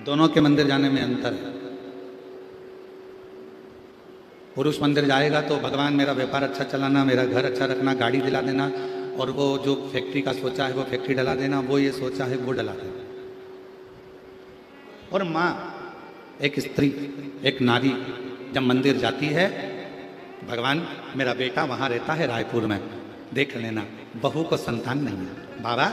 दोनों के मंदिर जाने में अंतर है। पुरुष मंदिर जाएगा तो भगवान मेरा व्यापार अच्छा चलाना, मेरा घर अच्छा रखना, गाड़ी दिला देना, और वो जो फैक्ट्री का सोचा है वो फैक्ट्री डला देना, वो ये सोचा है वो डला देना। और माँ, एक स्त्री, एक नारी जब मंदिर जाती है, भगवान मेरा बेटा वहाँ रहता है रायपुर में, देख लेना, बहू को संतान नहीं है, बाबा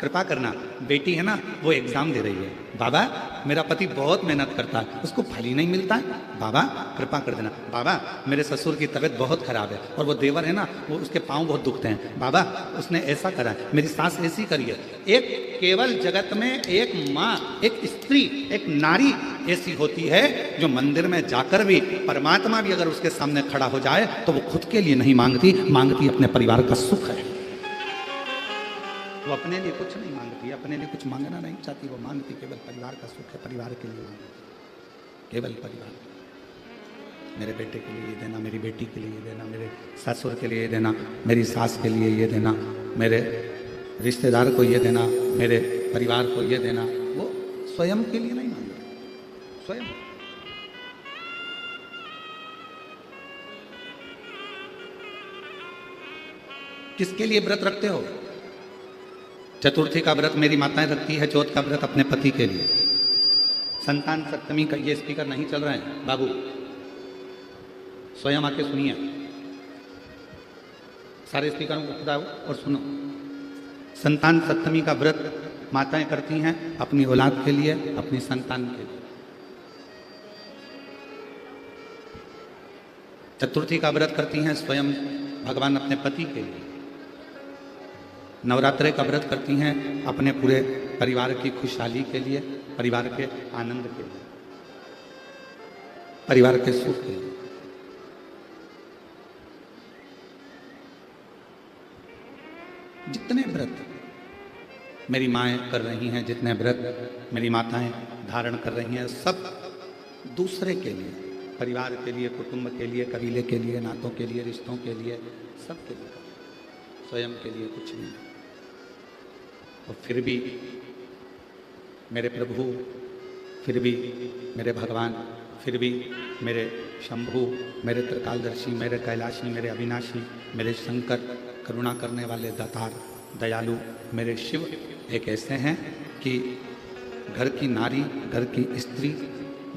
कृपा करना, बेटी है ना वो एग्जाम दे रही है, बाबा मेरा पति बहुत मेहनत करता है उसको फल ही नहीं मिलता है, बाबा कृपा कर देना, बाबा मेरे ससुर की तबीयत बहुत खराब है और वो देवर है ना वो उसके पाँव बहुत दुखते हैं, बाबा उसने ऐसा करा है, मेरी सास ऐसी करी है। एक केवल जगत में एक माँ, एक स्त्री, एक नारी ऐसी होती है जो मंदिर में जाकर भी परमात्मा भी अगर उसके सामने खड़ा हो जाए तो वो खुद के लिए नहीं मांगती, मांगती अपने परिवार का सुख है। वो अपने लिए कुछ नहीं मांगती, अपने लिए कुछ मांगना नहीं चाहती, वो मांगती केवल परिवार का सुख है, परिवार के लिए मांगती, केवल परिवार। मेरे बेटे के लिए ये देना, मेरी बेटी के लिए ये देना, मेरे ससुर के लिए ये देना, मेरी सास के लिए ये देना, मेरे रिश्तेदार को ये देना, मेरे परिवार को ये देना। वो स्वयं के लिए नहीं मांगती, स्वयं। किसके लिए व्रत रखते हो? चतुर्थी का व्रत मेरी माताएं रखती है, चौथ का व्रत अपने पति के लिए, संतान सप्तमी का। ये स्पीकर नहीं चल रहे हैं बाबू, स्वयं आके सुनिए, सारे स्पीकरों को बताओ और सुनो। संतान सप्तमी का व्रत माताएं करती हैं अपनी औलाद के लिए, अपनी संतान के लिए। चतुर्थी का व्रत करती हैं स्वयं भगवान अपने पति के लिए। नवरात्रे का व्रत करती हैं अपने पूरे परिवार की खुशहाली के लिए, परिवार के आनंद के लिए, परिवार के सुख के लिए। जितने व्रत मेरी माएँ कर रही हैं, जितने व्रत मेरी माताएं धारण कर रही हैं, सब दूसरे के लिए, परिवार के लिए, कुटुंब के लिए, कबीले के लिए, नातों के लिए, रिश्तों के लिए, सब के लिए, स्वयं के लिए कुछ नहीं। और फिर भी मेरे प्रभु, फिर भी मेरे भगवान, फिर भी मेरे शंभु, मेरे त्रिकालदर्शी, मेरे कैलाशी, मेरे अविनाशी, मेरे शंकर, करुणा करने वाले दातार, दयालु मेरे शिव एक ऐसे हैं कि घर की नारी, घर की स्त्री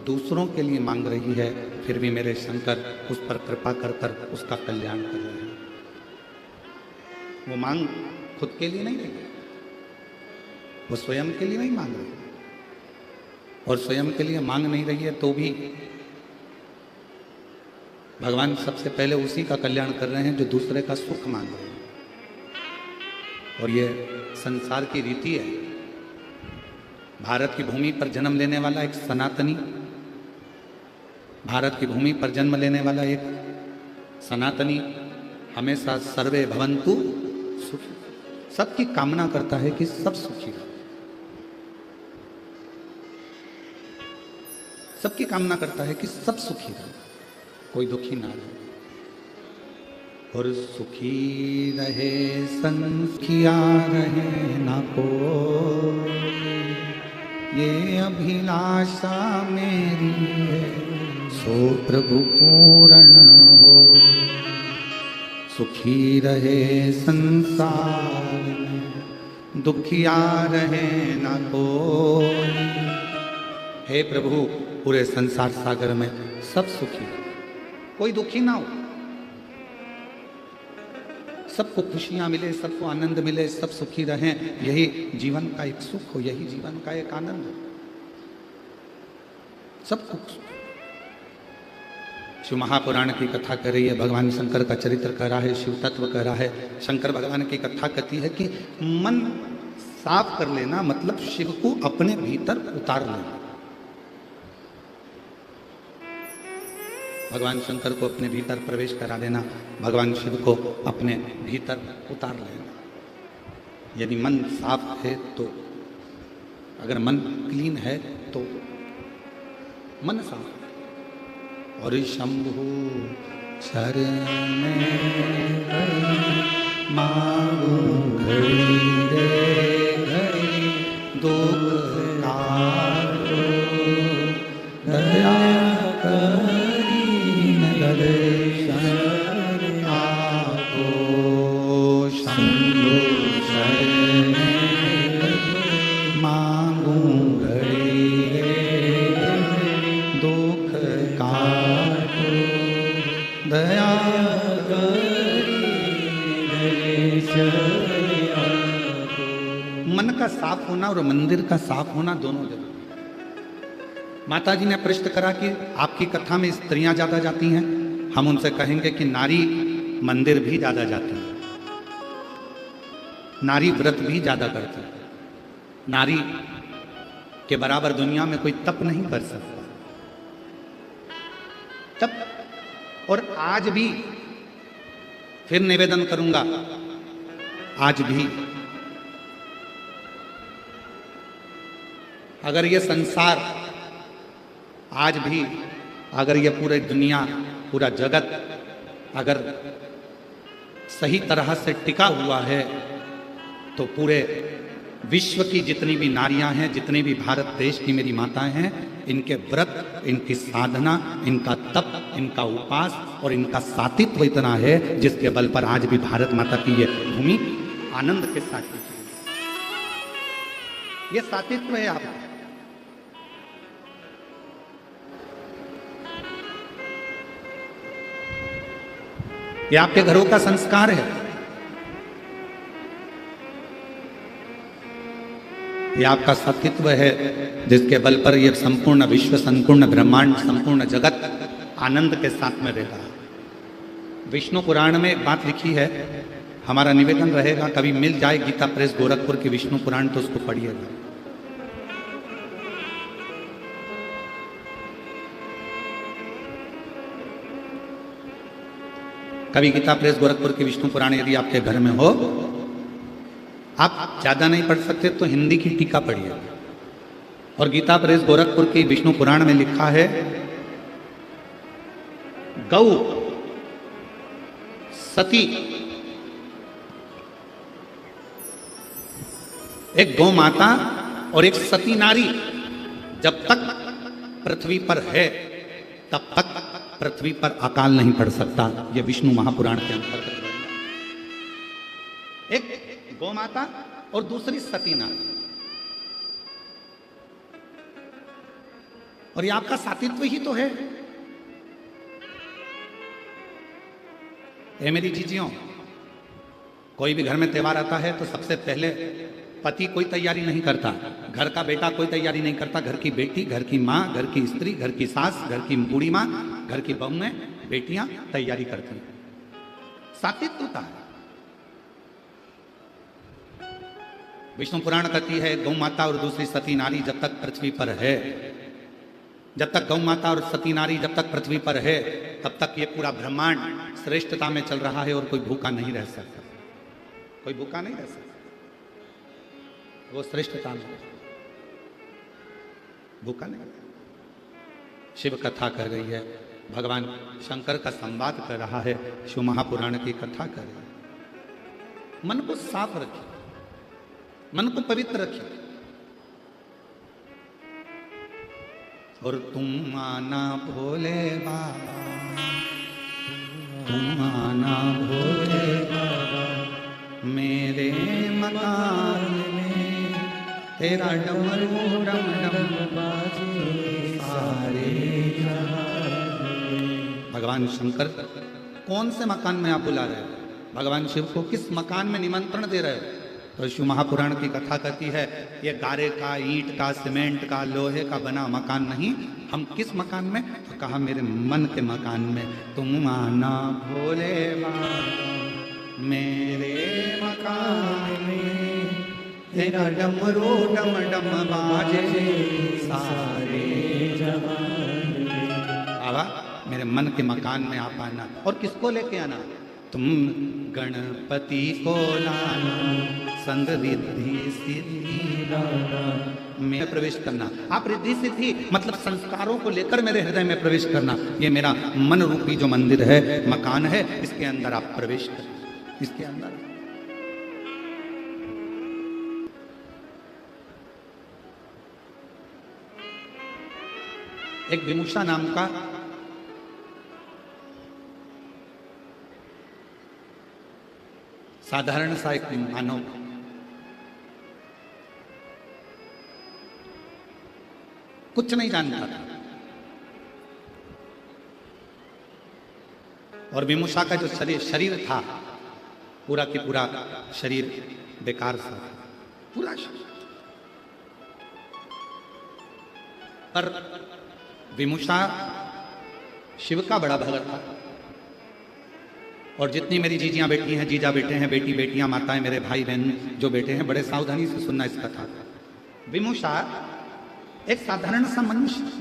दूसरों के लिए मांग रही है, फिर भी मेरे शंकर उस पर कृपा कर कर उसका कल्याण कर रहे हैं। वो मांग खुद के लिए नहीं रही, वो स्वयं के लिए नहीं मांग रही, और स्वयं के लिए मांग नहीं रही है तो भी भगवान सबसे पहले उसी का कल्याण कर रहे हैं जो दूसरे का सुख मांग रहे हैं। और ये संसार की रीति है। भारत की भूमि पर जन्म लेने वाला एक सनातनी, भारत की भूमि पर जन्म लेने वाला एक सनातनी हमेशा सर्वे भवन्तु सुखी, सबकी कामना करता है कि सब सुखी रहे, सबकी कामना करता है कि सब सुखी रहे, कोई दुखी ना रहे। और सुखी रहे संखिया रहे ना को, ये अभिलाषा मेरी है, सो प्रभु पूर्ण हो। सुखी रहे संसार में, दुखिया रहे ना कोई। हे प्रभु, पूरे संसार सागर में सब सुखी, कोई दुखी ना हो, सबको खुशियां मिले, सबको आनंद मिले, सब सुखी रहें, यही जीवन का एक सुख हो, यही जीवन का एक आनंद हो, सबको। शिव महापुराण की कथा कर रही है, भगवान शंकर का चरित्र कह रहा है, शिव तत्व कह रहा है। शंकर भगवान की कथा कहती है कि मन साफ कर लेना मतलब शिव को अपने भीतर उतार लेना। भगवान शंकर को अपने भीतर प्रवेश करा देना, भगवान शिव को अपने भीतर उतार लेना। यदि मन साफ है तो, अगर मन क्लीन है तो मन साफ है। और शंभु शरण मांगू घड़ी रे घड़ी, दुख काटो साफ होना और मंदिर का साफ होना दोनों जरूरी। माता जी ने प्रश्न करा कि आपकी कथा में स्त्रियां ज्यादा जाती हैं, हम उनसे कहेंगे कि नारी मंदिर भी ज्यादा जाती है, नारी व्रत भी ज्यादा करती है, नारी के बराबर दुनिया में कोई तप नहीं कर सकता। तप। और आज भी फिर निवेदन करूंगा, आज भी अगर ये संसार, आज भी अगर ये पूरी दुनिया, पूरा जगत अगर सही तरह से टिका हुआ है तो पूरे विश्व की जितनी भी नारियां हैं, जितने भी भारत देश की मेरी माताएं हैं, इनके व्रत, इनकी साधना, इनका तप, इनका उपास और इनका सातित्व इतना है जिसके बल पर आज भी भारत माता की ये भूमि आनंद के साथ ये सातित्व है। आप ये आपके घरों का संस्कार है, ये आपका सत्य है जिसके बल पर यह संपूर्ण विश्व, संपूर्ण ब्रह्मांड, संपूर्ण जगत आनंद के साथ में रहता है। विष्णु पुराण में एक बात लिखी है, हमारा निवेदन रहेगा कभी मिल जाए गीता प्रेस गोरखपुर की विष्णु पुराण तो उसको पढ़िएगा। कभी गीता प्रेस गोरखपुर की विष्णु पुराण यदि आपके घर में हो, आप ज्यादा नहीं पढ़ सकते तो हिंदी की टीका पढ़िए। और गीता प्रेस गोरखपुर की विष्णु पुराण में लिखा है, गौ सती, एक गौ माता और एक सती नारी जब तक पृथ्वी पर है तब तक पृथ्वी पर अकाल नहीं पड़ सकता। यह विष्णु महापुराण के अंतर्गत एक गौ माता और दूसरी सती नारी। और ये आपका सातित्व ही तो है। ए मेरी जीजियों, कोई भी घर में त्योहार आता है तो सबसे पहले पति कोई तैयारी नहीं करता, घर का बेटा कोई तैयारी नहीं करता, घर की बेटी, घर की माँ, घर की स्त्री, घर की सास, घर की बूढ़ी माँ, घर की बहुएं, बेटियां तैयारी करती हैं। सातित्व होता है। विष्णु पुराण कहती है गौ माता और दूसरी सती नारी जब तक पृथ्वी पर है, जब तक गौ माता और सती नारी जब तक पृथ्वी पर है तब तक ये पूरा ब्रह्मांड श्रेष्ठता में चल रहा है और कोई भूखा नहीं रह सकता, कोई भूखा नहीं रह सकता, वो श्रेष्ठता में भूखा नहीं। शिव कथा कर रही है, भगवान शंकर का संवाद कर रहा है, शिव महापुराण की कथा कर रही है। मन को साफ रखिए, मन को पवित्र रखिए। और तुम आना भोले बाबा, तुम आना भोले बाबा, मेरे मकान में तेरा डमरू डम डम बाजे सारे जहां। भगवान शंकर कौन से मकान में आप बुला रहे हो? भगवान शिव को किस मकान में निमंत्रण दे रहे हो? तो शिव महापुराण की कथा कहती है ये गारे का, ईंट का, सीमेंट का, लोहे का बना मकान नहीं। हम किस मकान में? तो कहा मेरे मन के मकान में। तुम आना भोले बाबा, मेरे मकान में तेरा डमरू डम डम बाजे सारे जहान। बाबा मेरे मन के मकान में आप आना। और किसको लेके आना? तुम गणपति को लाना, संग रिद्धि सिद्धि लाना, में प्रवेश करना। आप रिद्धि सिद्धि मतलब संस्कारों को लेकर मेरे हृदय में प्रवेश करना। ये मेरा मन रूपी जो मंदिर है, मकान है, इसके अंदर आप प्रवेश करें, इसके अंदर। एक विमुषा नाम का साधारण सा एक मानव कुछ नहीं जानता था, और विमुषा का जो शरीर था पूरा की पूरा शरीर बेकार सा, पूरा शरीर। पर विमुषा शिव का बड़ा भगत था। और जितनी मेरी जीजियां बेटी हैं, जीजा बेटे हैं, बेटी बेटियां, माताएं, मेरे भाई बहन जो बेटे हैं, बड़े सावधानी से सुनना इस कथा। विमुषा एक साधारण सा मनुष्य,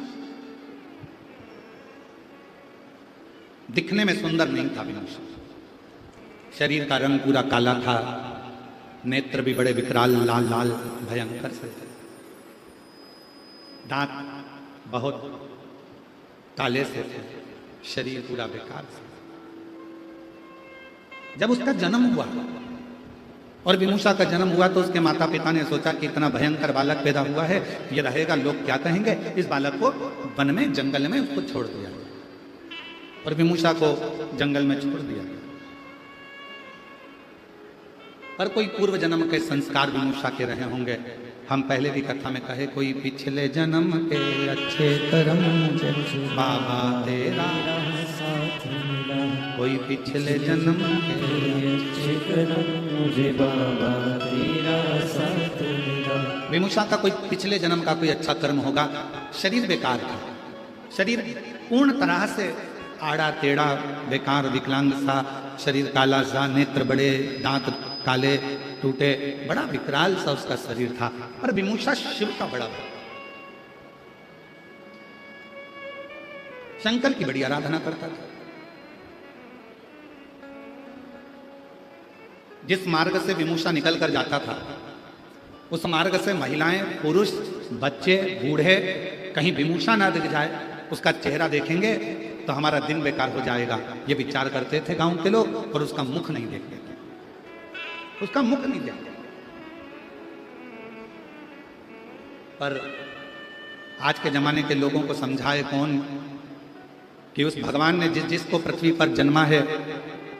दिखने में सुंदर नहीं था विमुषा। शरीर का रंग पूरा काला था, नेत्र भी बड़े विकराल लाल लाल भयंकर से थे, दांत बहुत काले से थे, शरीर पूरा बेकार से। जब उसका जन्म हुआ और विमुषा का जन्म हुआ तो उसके माता पिता ने सोचा कि इतना भयंकर बालक पैदा हुआ है, ये रहेगा, लोग क्या कहेंगे। इस बालक को वन में जंगल में उसको छोड़ दिया और विमुषा को जंगल में छोड़ दिया। पर कोई पूर्व जन्म के संस्कार विमुषा के रहे होंगे। हम पहले भी कथा में कहे, कोई पिछले जन्म के अच्छे कर्म बाबा तेरा साथ मिला, कोई पिछले जन्म के अच्छे कर्म मुझे बाबा तेरा साथ मिला। विमुषा का कोई पिछले जन्म का कोई अच्छा कर्म होगा। शरीर बेकार था, शरीर पूर्ण तरह से आड़ा टेढ़ा बेकार विकलांग सा, शरीर काला सा, नेत्र बड़े, दांत काले टूटे, बड़ा विकराल सा उसका शरीर था। पर विमुषा शिव का बड़ा भक्त, शंकर की बड़ी आराधना करता था। जिस मार्ग से विमुषा निकल कर जाता था, उस मार्ग से महिलाएं, पुरुष, बच्चे, बूढ़े कहीं विमुषा ना दिख जाए, उसका चेहरा देखेंगे तो हमारा दिन बेकार हो जाएगा, ये विचार करते थे गांव के लोग। और उसका मुख नहीं देखते थे, उसका मुख नहीं देखते। पर आज के जमाने के लोगों को समझाए कौन कि उस भगवान ने जिस जिसको पृथ्वी पर जन्मा है,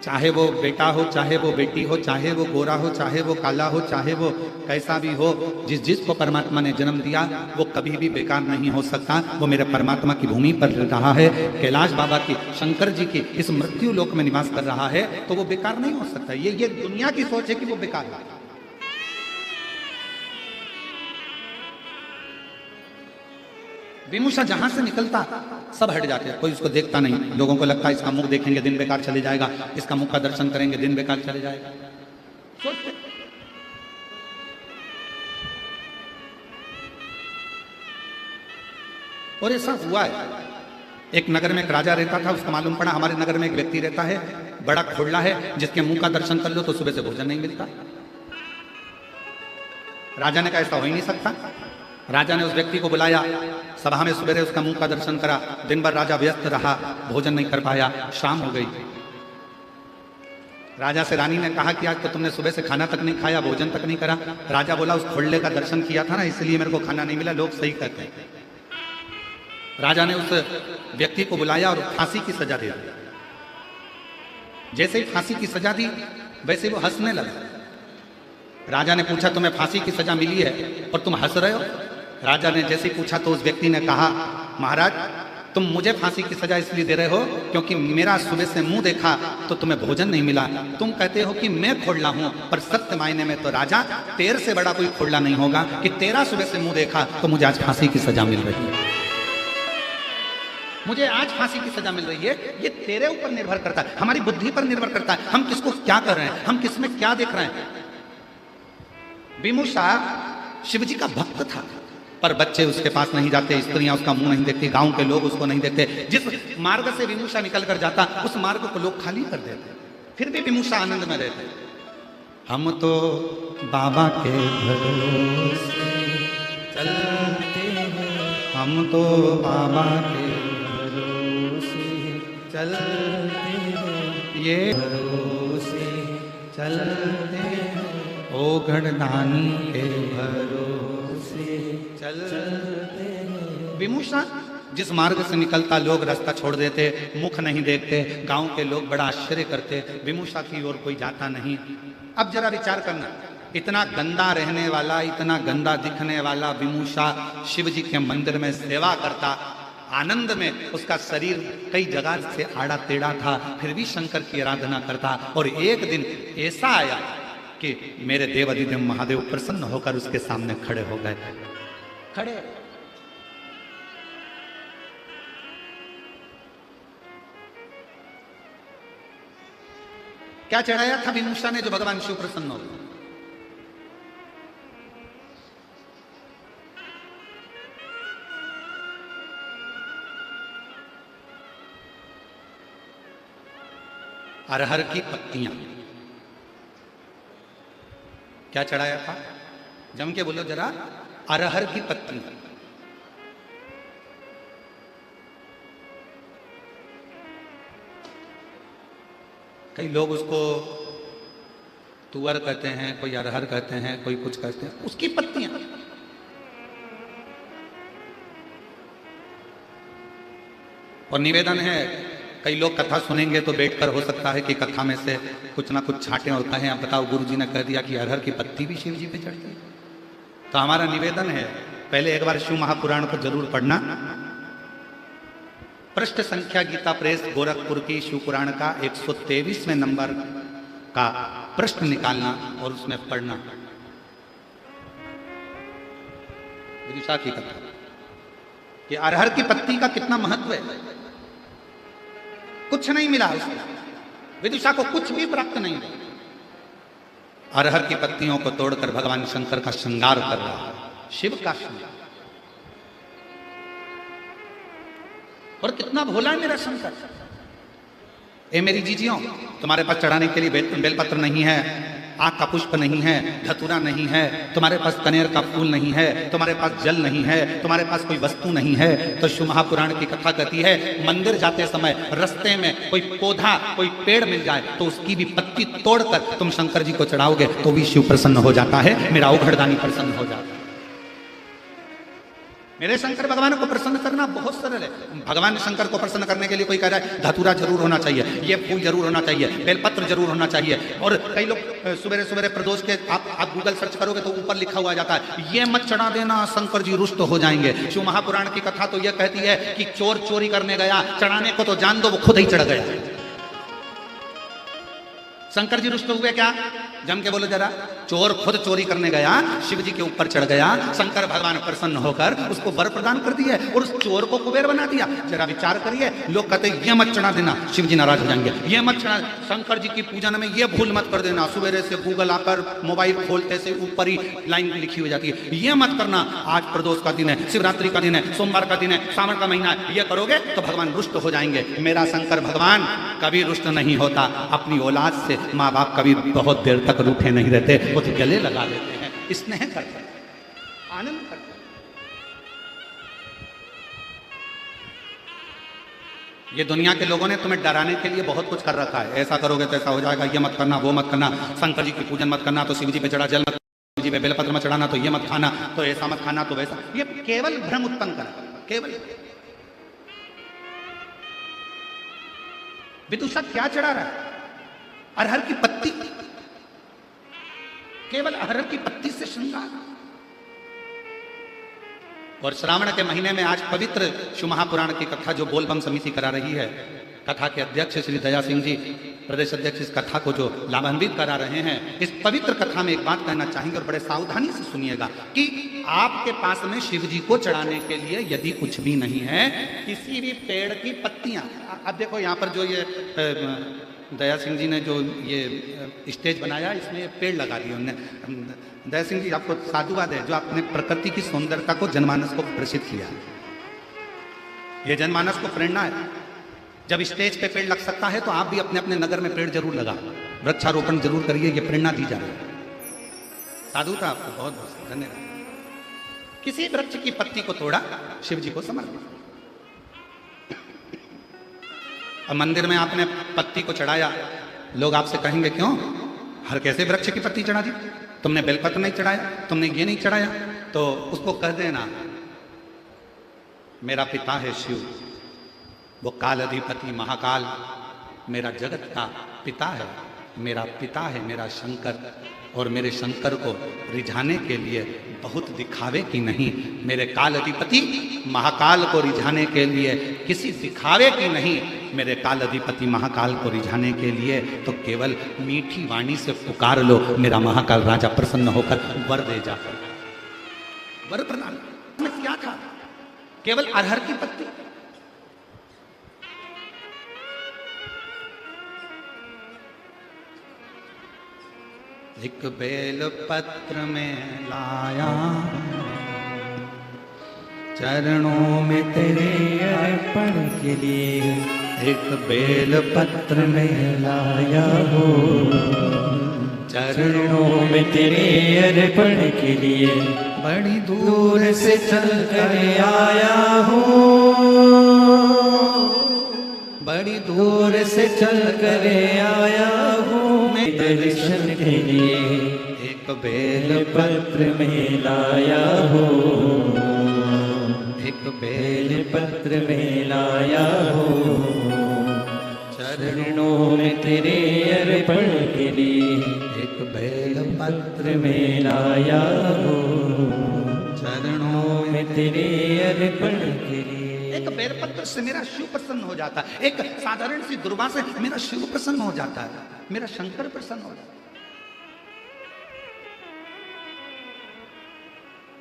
चाहे वो बेटा हो, चाहे वो बेटी हो, चाहे वो गोरा हो, चाहे वो काला हो, चाहे वो कैसा भी हो, जिस जिसको परमात्मा ने जन्म दिया वो कभी भी बेकार नहीं हो सकता। वो मेरे परमात्मा की भूमि पर रहा है, कैलाश बाबा की, शंकर जी की इस मृत्यु लोक में निवास कर रहा है, तो वो बेकार नहीं हो सकता। ये दुनिया की सोच है कि वो बेकार है। विमुषा जहां से निकलता सब हट जाते हैं, कोई उसको देखता नहीं। लोगों को लगता है इसका मुख देखेंगे दिन बेकार चले जाएगा, इसका मुख का दर्शन करेंगे दिन बेकार चले जाएगा, सोचते। और ऐसा हुआ है। एक नगर में एक राजा रहता था, उसको मालूम पड़ा हमारे नगर में एक व्यक्ति रहता है, बड़ा खोड़ला है, जिसके मुंह का दर्शन कर लो तो सुबह से भोजन नहीं मिलता। राजा ने कहा ऐसा हो ही नहीं सकता। राजा ने उस व्यक्ति को बुलाया, सभा में सवेरे उसका मुंह का दर्शन करा। दिन भर राजा व्यस्त रहा, भोजन नहीं कर पाया, शाम हो गई। राजा से रानी ने कहा कि आज तो तुमने सुबह से खाना तक नहीं खाया, भोजन तक नहीं करा। राजा बोला उस खोड़ले का दर्शन किया था ना, इसलिए मेरे को खाना नहीं मिला, लोग सही कहते हैं। राजा ने उस व्यक्ति को बुलाया और फांसी की सजा दे दी। जैसे ही फांसी की सजा दी वैसे वो हंसने लगा। राजा ने पूछा तुम्हें फांसी की सजा मिली है और तुम हंस रहे हो? राजा ने जैसे ही पूछा तो उस व्यक्ति ने कहा महाराज तुम मुझे फांसी की सजा इसलिए दे रहे हो क्योंकि मेरा सुबह से मुंह देखा तो तुम्हें भोजन नहीं मिला। तुम कहते हो कि मैं खोड़ला हूं, पर सत्य मायने में तो राजा तेरे से बड़ा कोई खोड़ला नहीं होगा कि तेरा सुबह से मुंह देखा तो मुझे आज फांसी की सजा मिल रही है। मुझे आज फांसी की सजा मिल रही है, ये तेरे ऊपर निर्भर करता है, हमारी बुद्धि पर निर्भर करता है, हम किसको क्या कर रहे हैं, हम किसमें क्या देख रहे हैं। विमुषा शिवजी का भक्त था, पर बच्चे उसके पास नहीं जाते, स्त्रियां उसका मुंह नहीं देखती, गांव के लोग उसको नहीं देखते। जिस मार्ग से विमुषा निकल कर जाता उस मार्ग को लोग खाली कर देते, फिर भी विमुषा आनंद में रहते। हम तो बाबा के भरोसे चलते हैं, हम तो बाबा के भरोसे चलते हैं, ये भरोसे चलते हैं, ओ गढ़दानी के भरोसे चलते हैं। विमुषा जिस मार्ग से निकलता लोग रास्ता छोड़ देते, मुख नहीं देखते, गांव के लोग बड़ा आश्चर्य करते, विमुषा की ओर कोई जाता नहीं। अब जरा विचार करना, इतना गंदा रहने वाला, इतना गंदा दिखने वाला विमुषा शिव जी के मंदिर में सेवा करता, आनंद में उसका शरीर कई जगह से आड़ा टेढ़ा था, फिर भी शंकर की आराधना करता। और एक दिन ऐसा आया कि मेरे देव अधिदेव महादेव प्रसन्न होकर उसके सामने खड़े हो गए। खड़े क्या चढ़ाया था विदुषा ने जो भगवान शिव प्रसन्न हो गए? अरहर की पत्तियां। क्या चढ़ाया था? जम के बोलो जरा। अरहर की पत्तियां। कई लोग उसको तुअर कहते हैं, कोई अरहर कहते हैं, कोई कुछ कहते हैं, उसकी पत्तियां। और निवेदन है, कई लोग कथा सुनेंगे तो बैठकर हो सकता है कि कथा में से कुछ ना कुछ छांटे और कहें, अब बताओ गुरु जी ने कह दिया कि अरहर की पत्ती भी शिव जी पे चढ़ती है। तो हमारा निवेदन है, पहले एक बार शिव महापुराण को जरूर पढ़ना। पृष्ठ संख्या गीता प्रेस गोरखपुर की शिव पुराण का 123वें नंबर का पृष्ठ निकालना और उसमें पढ़ना। विदिशा की कथा कि अरहर की पत्ती का कितना महत्व है। कुछ नहीं मिला उसको, विदुषा को कुछ भी प्राप्त नहीं हुआ। अरहर की पत्तियों को तोड़कर भगवान शंकर का श्रृंगार कर रहा है, शिव का श्रृंगार। और कितना भोला है मेरा शंकर। ए मेरी जीजियों, तुम्हारे पास चढ़ाने के लिए बेलपत्र नहीं है, आग का पुष्प नहीं है, धतूरा नहीं है, तुम्हारे पास कनेर का फूल नहीं है, तुम्हारे पास जल नहीं है, तुम्हारे पास कोई वस्तु नहीं है, तो शिव महापुराण की कथा कहती है मंदिर जाते समय रास्ते में कोई पौधा, कोई पेड़ मिल जाए तो उसकी भी पत्ती तोड़कर तुम शंकर जी को चढ़ाओगे तो भी शिव प्रसन्न हो जाता है, मेरा औघड़दानी प्रसन्न हो जाता है। मेरे शंकर भगवान को प्रसन्न करना बहुत सरल है। भगवान शंकर को प्रसन्न करने के लिए कोई कह रहा है धतूरा जरूर होना चाहिए, ये फूल जरूर होना चाहिए, बेलपत्र जरूर होना चाहिए। और कई लोग सुबह सुबह प्रदोष के आप गूगल सर्च करोगे तो ऊपर लिखा हुआ जाता है ये मत चढ़ा देना, शंकर जी रुष्ट हो जाएंगे। शिव महापुराण की कथा तो यह कहती है कि चोर चोरी करने गया, चढ़ाने को तो जान दो वो खुद ही चढ़ गया। शंकर जी रुष्ट हुए क्या? जम के बोलो जरा। चोर खुद चोरी करने गया, शिव जी के ऊपर चढ़ गया, शंकर भगवान प्रसन्न होकर उसको वर प्रदान कर दिया और उस चोर को कुबेर बना दिया। जरा विचार करिए, लोग कहते हैं ये मत चढ़ा देना, शिव जी नाराज हो जाएंगे, ये मत चढ़ा, शंकर जी की पूजन में ये भूल मत कर देना। सुबह से गूगल आकर मोबाइल खोलते से ऊपर ही लाइन लिखी हुई जाती है ये मत करना, आज प्रदोष का दिन है, शिवरात्रि का दिन है, सोमवार का दिन है, सावन का महीना है, ये करोगे तो भगवान रुष्ट हो जाएंगे। मेरा शंकर भगवान कभी रुष्ट नहीं होता। अपनी औलाद से माँ बाप कभी बहुत देर तक रूठे नहीं रहते, वो तो गले लगा लेते हैं, स्नेह करते हैं, आनंद करते हैं। ये दुनिया के लोगों ने तुम्हें डराने के लिए बहुत कुछ कर रखा है, ऐसा करोगे तो ऐसा हो जाएगा, ये मत करना, वो मत करना, शंकर जी की पूजन मत करना तो शिव जी पे चढ़ा जल मत, शिव जी पे बेलपत्र मत चढ़ाना तो ये मत खाना, तो ऐसा मत खाना तो वैसा। ये केवल भ्रम उत्पन्न कर, केवल। विदुषा क्या चढ़ा रहा है? अरहर की पत्ती, केवल अरहर की पत्ती से श्रृंगार। और श्रावण के महीने में आज पवित्र शिव महापुराण की कथा जो बोलबम समिति करा रही है, कथा के अध्यक्ष श्री दया सिंह जी, प्रदेश अध्यक्ष, इस कथा को जो लाभान्वित करा रहे हैं, इस पवित्र कथा में एक बात कहना चाहेंगे और बड़े सावधानी से सुनिएगा कि आपके पास में शिव जी को चढ़ाने के लिए यदि कुछ भी नहीं है, किसी भी पेड़ की पत्तियां, अब देखो यहाँ पर जो ये दया सिंह जी ने जो ये स्टेज बनाया, इसमें पेड़ लगा दिए उन्होंने। दया सिंह जी आपको साधुवाद है जो आपने प्रकृति की सुंदरता को जनमानस को प्रसिद्ध किया। ये जनमानस को प्रेरणा है। जब स्टेज पे पेड़ लग सकता है तो आप भी अपने अपने नगर में पेड़ जरूर लगा, वृक्षारोपण जरूर करिए, ये प्रेरणा दी जा रही है। साधुता आपको बहुत बहुत धन्यवाद। किसी वृक्ष की पत्ती को तोड़ा, शिव जी को समर्पित। अब मंदिर में आपने पत्ती को चढ़ाया, लोग आपसे कहेंगे क्यों हर कैसे वृक्ष की पत्ती चढ़ा दी, तुमने बेलपत्र नहीं चढ़ाया, तुमने ये नहीं चढ़ाया। तो उसको कह देना मेरा पिता है शिव, वो काल अधिपति महाकाल मेरा जगत का पिता है, मेरा पिता है मेरा शंकर। और मेरे शंकर को रिझाने के लिए बहुत दिखावे की नहीं, मेरे काल अधिपति महाकाल को रिझाने के लिए किसी दिखावे की नहीं, मेरे काल अधिपति महाकाल को रिझाने के लिए तो केवल मीठी वाणी से पुकार लो, मेरा महाकाल राजा प्रसन्न होकर वर दे जाकर। वर प्रदान में क्या था? केवल अरहर की पत्ती। एक बेल पत्र में लाया, चरणों में तेरे अर्पण के लिए। एक बेल पत्र में लाया हो, चरणों में तेरे अर्पण के लिए। बड़ी दूर से चल कर आया हूँ, बड़ी दूर से चल कर आया हूँ मैं दर्शन के लिए। एक बेल पत्र में लाया हो, एक बेल पत्र में लाया हो, चरणों में तेरे अर्पण के लिए। एक बेल पत्र में लाया हो, चरणों में तेरे अर्पण के लिए। एक बेलपत्र से मेरा शिव प्रसन्न हो जाता है, एक साधारण सी दुर्वा से मेरा शिव प्रसन्न हो जाता है, मेरा शंकर प्रसन्न हो जाता है।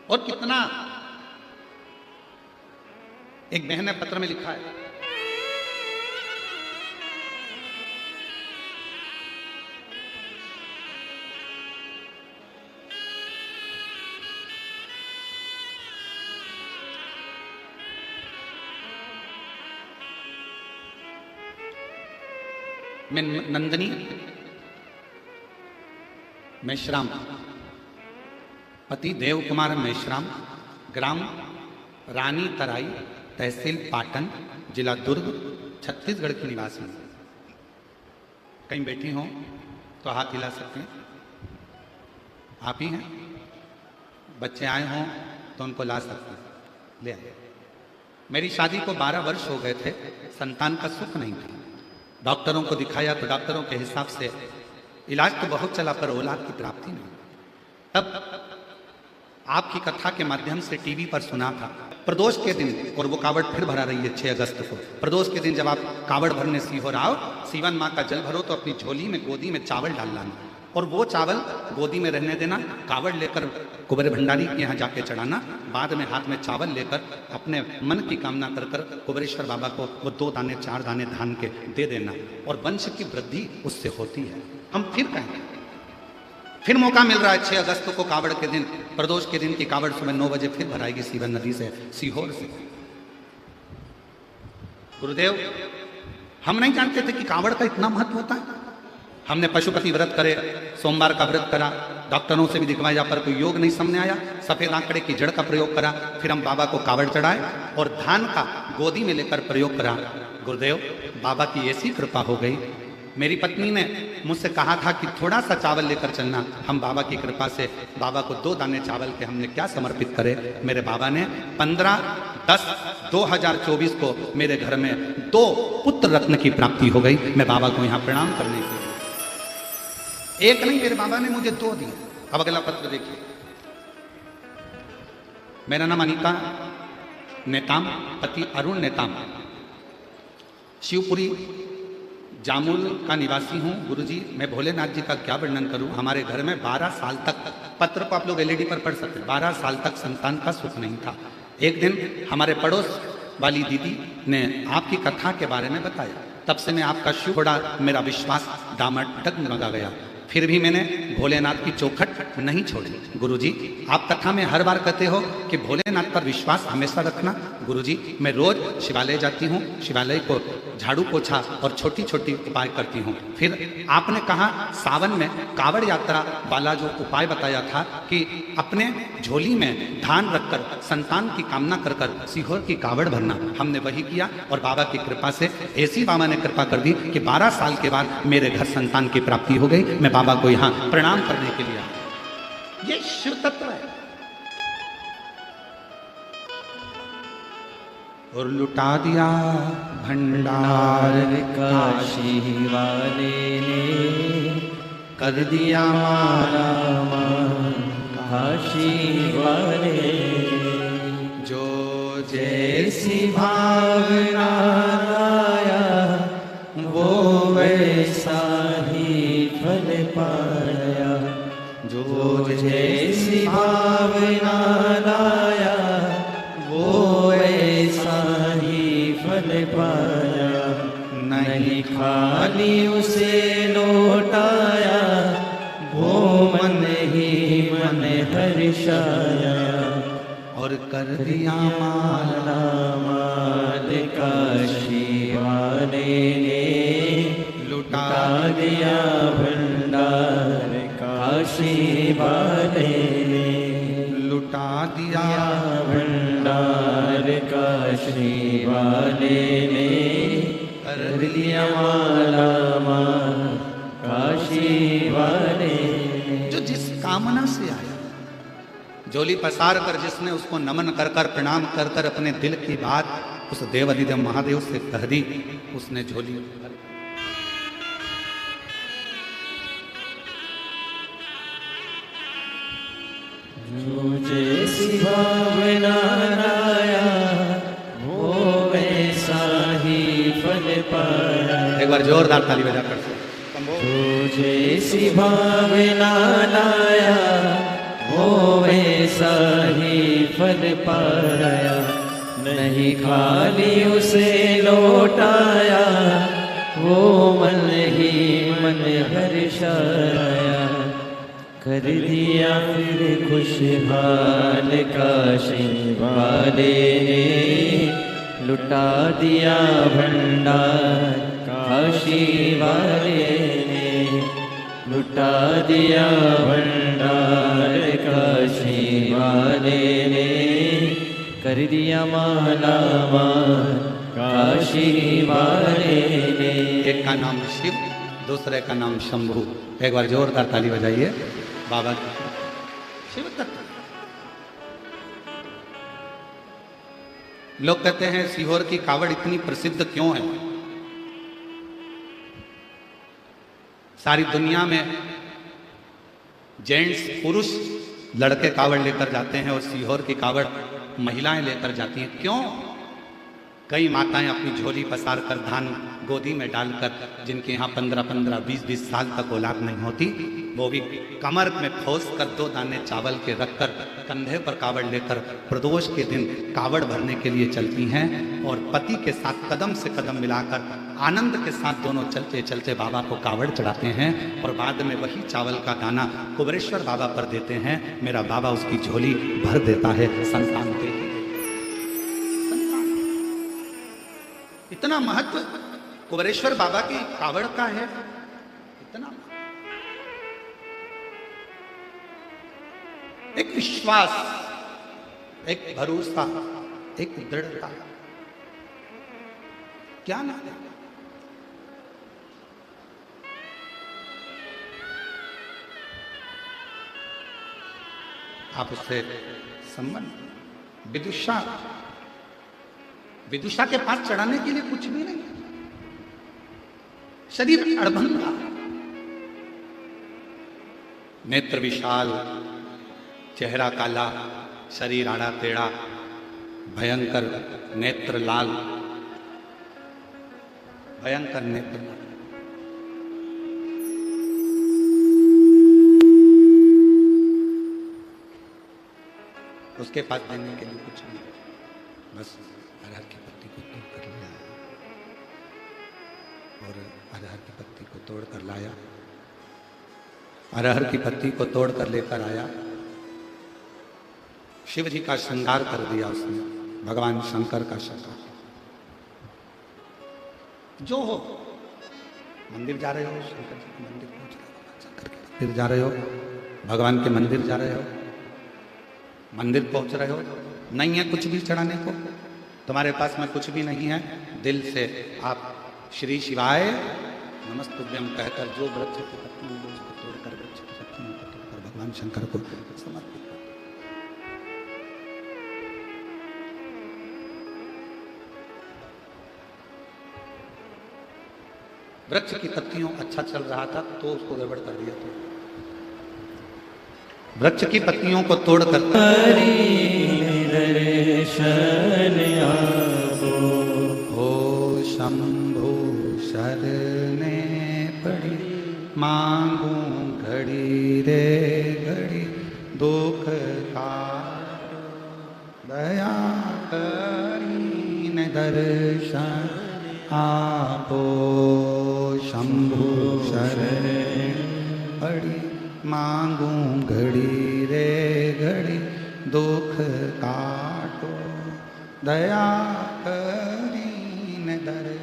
और कितना, एक बहन ने पत्र में लिखा है, मैं नंदनी मेश्राम, पति देव कुमार मेश्राम, ग्राम रानी तराई, तहसील पाटन, जिला दुर्ग, छत्तीसगढ़ की निवासी। कहीं बैठी हो तो हाथ हिला सकते हैं, आप ही हैं। बच्चे आए हों तो उनको ला सकते हैं, ले आए। मेरी शादी को 12 वर्ष हो गए थे, संतान का सुख नहीं था। डॉक्टरों को दिखाया तो डॉक्टरों के हिसाब से इलाज तो बहुत चला पर औलाद की प्राप्ति नहीं। तब आपकी कथा के माध्यम से टीवी पर सुना था, प्रदोष के दिन, और वो कावड़ फिर भरा रही है 6 अगस्त को। प्रदोष के दिन जब आप कावड़ भरने सीहोर आओ, सीवन माँ का जल भरो तो अपनी झोली में गोदी में चावल डाल लाना, और वो चावल गोदी में रहने देना। कावड़ लेकर कुबेर भंडारी के यहाँ जाके चढ़ाना, बाद में हाथ में चावल लेकर अपने मन की कामना कर कर कुबेरेश्वर बाबा को वो 2 दाने 4 दाने धान के दे देना, और वंश की वृद्धि उससे होती है। हम फिर कहें, फिर मौका मिल रहा है 6 अगस्त को कावड़ के दिन, प्रदोष के दिन की कावड़ सुबह 9 बजे फिर भराएगी सीवन नदी से, सीहोर से। गुरुदेव, हम नहीं जानते थे कि कावड़ का इतना महत्व होता है। हमने पशुपति व्रत करे, सोमवार का व्रत करा, डॉक्टरों से भी दिखवाया पर कोई योग नहीं सामने आया। सफेद आंकड़े की जड़ का प्रयोग करा, फिर हम बाबा को कावड़ चढ़ाए और धान का गोदी में लेकर प्रयोग करा। गुरुदेव, बाबा की ऐसी कृपा हो गई। मेरी पत्नी ने मुझसे कहा था कि थोड़ा सा चावल लेकर चलना। हम बाबा की कृपा से बाबा को 2 दाने चावल के हमने क्या समर्पित करे। मेरे बाबा ने 15/10/2024 को मेरे घर में 2 पुत्र रत्न की प्राप्ति हो गई। मैं बाबा को यहाँ प्रणाम करने के लिए, एक नहीं, मेरे बाबा ने मुझे 2 दिए। अब अगला पत्र देखिए। मेरा नाम अनीता नेताम, पति अरुण नेताम, शिवपुरी जामुल का निवासी हूँ। गुरुजी, मैं भोलेनाथ जी का क्या वर्णन करूँ। हमारे घर में 12 साल तक, पत्र को आप लोग एलईडी पर पढ़ सकते हैं, 12 साल तक संतान का सुख नहीं था। एक दिन हमारे पड़ोस वाली दीदी ने आपकी कथा के बारे में बताया, तब से मैं आपका शिव, थोड़ा मेरा विश्वास डगमगा गया। फिर भी मैंने भोलेनाथ की चौखट नहीं छोड़ी। गुरुजी, आप कथा में हर बार कहते हो कि भोलेनाथ पर विश्वास हमेशा रखना। गुरुजी, मैं रोज शिवालय जाती हूँ, शिवालय को झाड़ू पोछा और छोटी छोटी उपाय करती हूँ। फिर आपने कहा सावन में कावड़ यात्रा वाला जो उपाय बताया था कि अपने झोली में धान रखकर संतान की कामना कर कर सीहोर की कावड़ भरना, हमने वही किया और बाबा की कृपा से ऐसी बाबा ने कृपा कर दी कि 12 साल के बाद मेरे घर संतान की प्राप्ति हो गई। मैं बाबा को यहाँ प्रणाम करने के लिए आया। ये शिव तत्व है। और लुटा दिया भंडार काशी वाले ने, कर दिया मारा मान काशी वाले। जो जैसी भावना लाया वो वैसा ही फल पाया। जो जैसी भावना लाया वो वैसा ही फल पाया। नहीं खाली उसे लौटाया, वो छाया और कर दिया माला माल काशी वाले ने लुटा दिया भंडार काशी वाले ने लुटा दिया भंडार काशी वाले ने कर दिया माला माल काशी वाले ने। जो जिस कामना से आया, झोली पसार कर जिसने उसको नमन कर कर प्रणाम कर कर अपने दिल की बात उस देवाधिदेव महादेव से कह दी, उसने झोली भर। जो जैसी भावना लाया वो वैसा ही फल पाया। एक बार जोरदार ताली बजा कर जो जैसी भावना लाया वो वैसा ही फल पाया। नहीं खाली उसे लौटाया वो मन ही मन हर्षाया। कर दिया फिर खुशहाल काशी वाले ने लुटा दिया भंडार काशी वाले ने लुटा दिया भंडार काशी वाले ने कर दिया माला माल काशी वाले ने। एक का नाम शिव, दूसरे का नाम शंभू। एक बार जोरदार ताली बजाइए बाबा की। शिव तत्व लोग कहते हैं सीहोर की कावड़ इतनी प्रसिद्ध क्यों है? सारी दुनिया में जेंट्स पुरुष लड़के कावड़ लेकर जाते हैं और सीहोर की कावड़ महिलाएं लेकर जाती हैं। क्यों? कई माताएं अपनी झोली पसार कर धान गोदी में डालकर, जिनके यहाँ 15-15, 20-20 साल तक औलाद नहीं होती, वो भी कमर में ठोस कर 2 दाने चावल के रखकर कंधे पर कावड़ लेकर प्रदोष के दिन कावड़ भरने के लिए चलती हैं और पति के साथ कदम से कदम मिलाकर आनंद के साथ दोनों चलते चलते बाबा को कावड़ चढ़ाते हैं और बाद में वही चावल का दाना कुबेरेश्वर बाबा पर देते हैं। मेरा बाबा उसकी झोली भर देता है संतान के। इतना महत्व कुबेरेश्वर बाबा की कावड़ का है, इतना एक विश्वास, एक भरोसा, एक दृढ़ता, क्या ना है। आप उससे संबंध विदुषा के पास चढ़ाने के लिए कुछ भी नहीं, शरीर अड़भंगा, नेत्र विशाल, चेहरा काला, शरीर आड़ा टेढ़ा, भयंकर नेत्र लाल, भयंकर नेत्र। उसके पास देने के लिए कुछ नहीं, बस अरहर की पत्ती को तोड़ कर लिया और अरहर की पत्ती को तोड़ कर लाया, अरहर की पत्ती को तोड़ कर लेकर आया। शिव जी का श्रृंगार कर दिया उसने, भगवान शंकर का श्रृंगार। जो हो, मंदिर जा रहे हो, शंकर जी के मंदिर पहुंच रहे हो, शंकर के मंदिर जा रहे हो, भगवान के मंदिर जा रहे हो, मंदिर पहुंच रहे हो, नहीं है कुछ भी चढ़ाने को, तुम्हारे पास में कुछ भी नहीं है, दिल से आप श्री शिवाय नमस्तुभ्यं कहकर जो वृक्ष की पत्तियां हैं उसको तोड़कर, वृक्ष की पत्तियों को तोड़कर भगवान शंकर को समर्पित। वृक्ष की पत्तियों अच्छा चल रहा था तो उसको गड़बड़ कर दिया। तो वृक्ष की पत्तियों को तोड़कर हो शंभु शरणे पड़ी, मांगू घड़ी रे घड़ी, दुख का दया करीन दर्शन आपो, शंभु शरण पड़ी मांगू घड़ी रे घड़ी दुख काटो दया करीन दरे।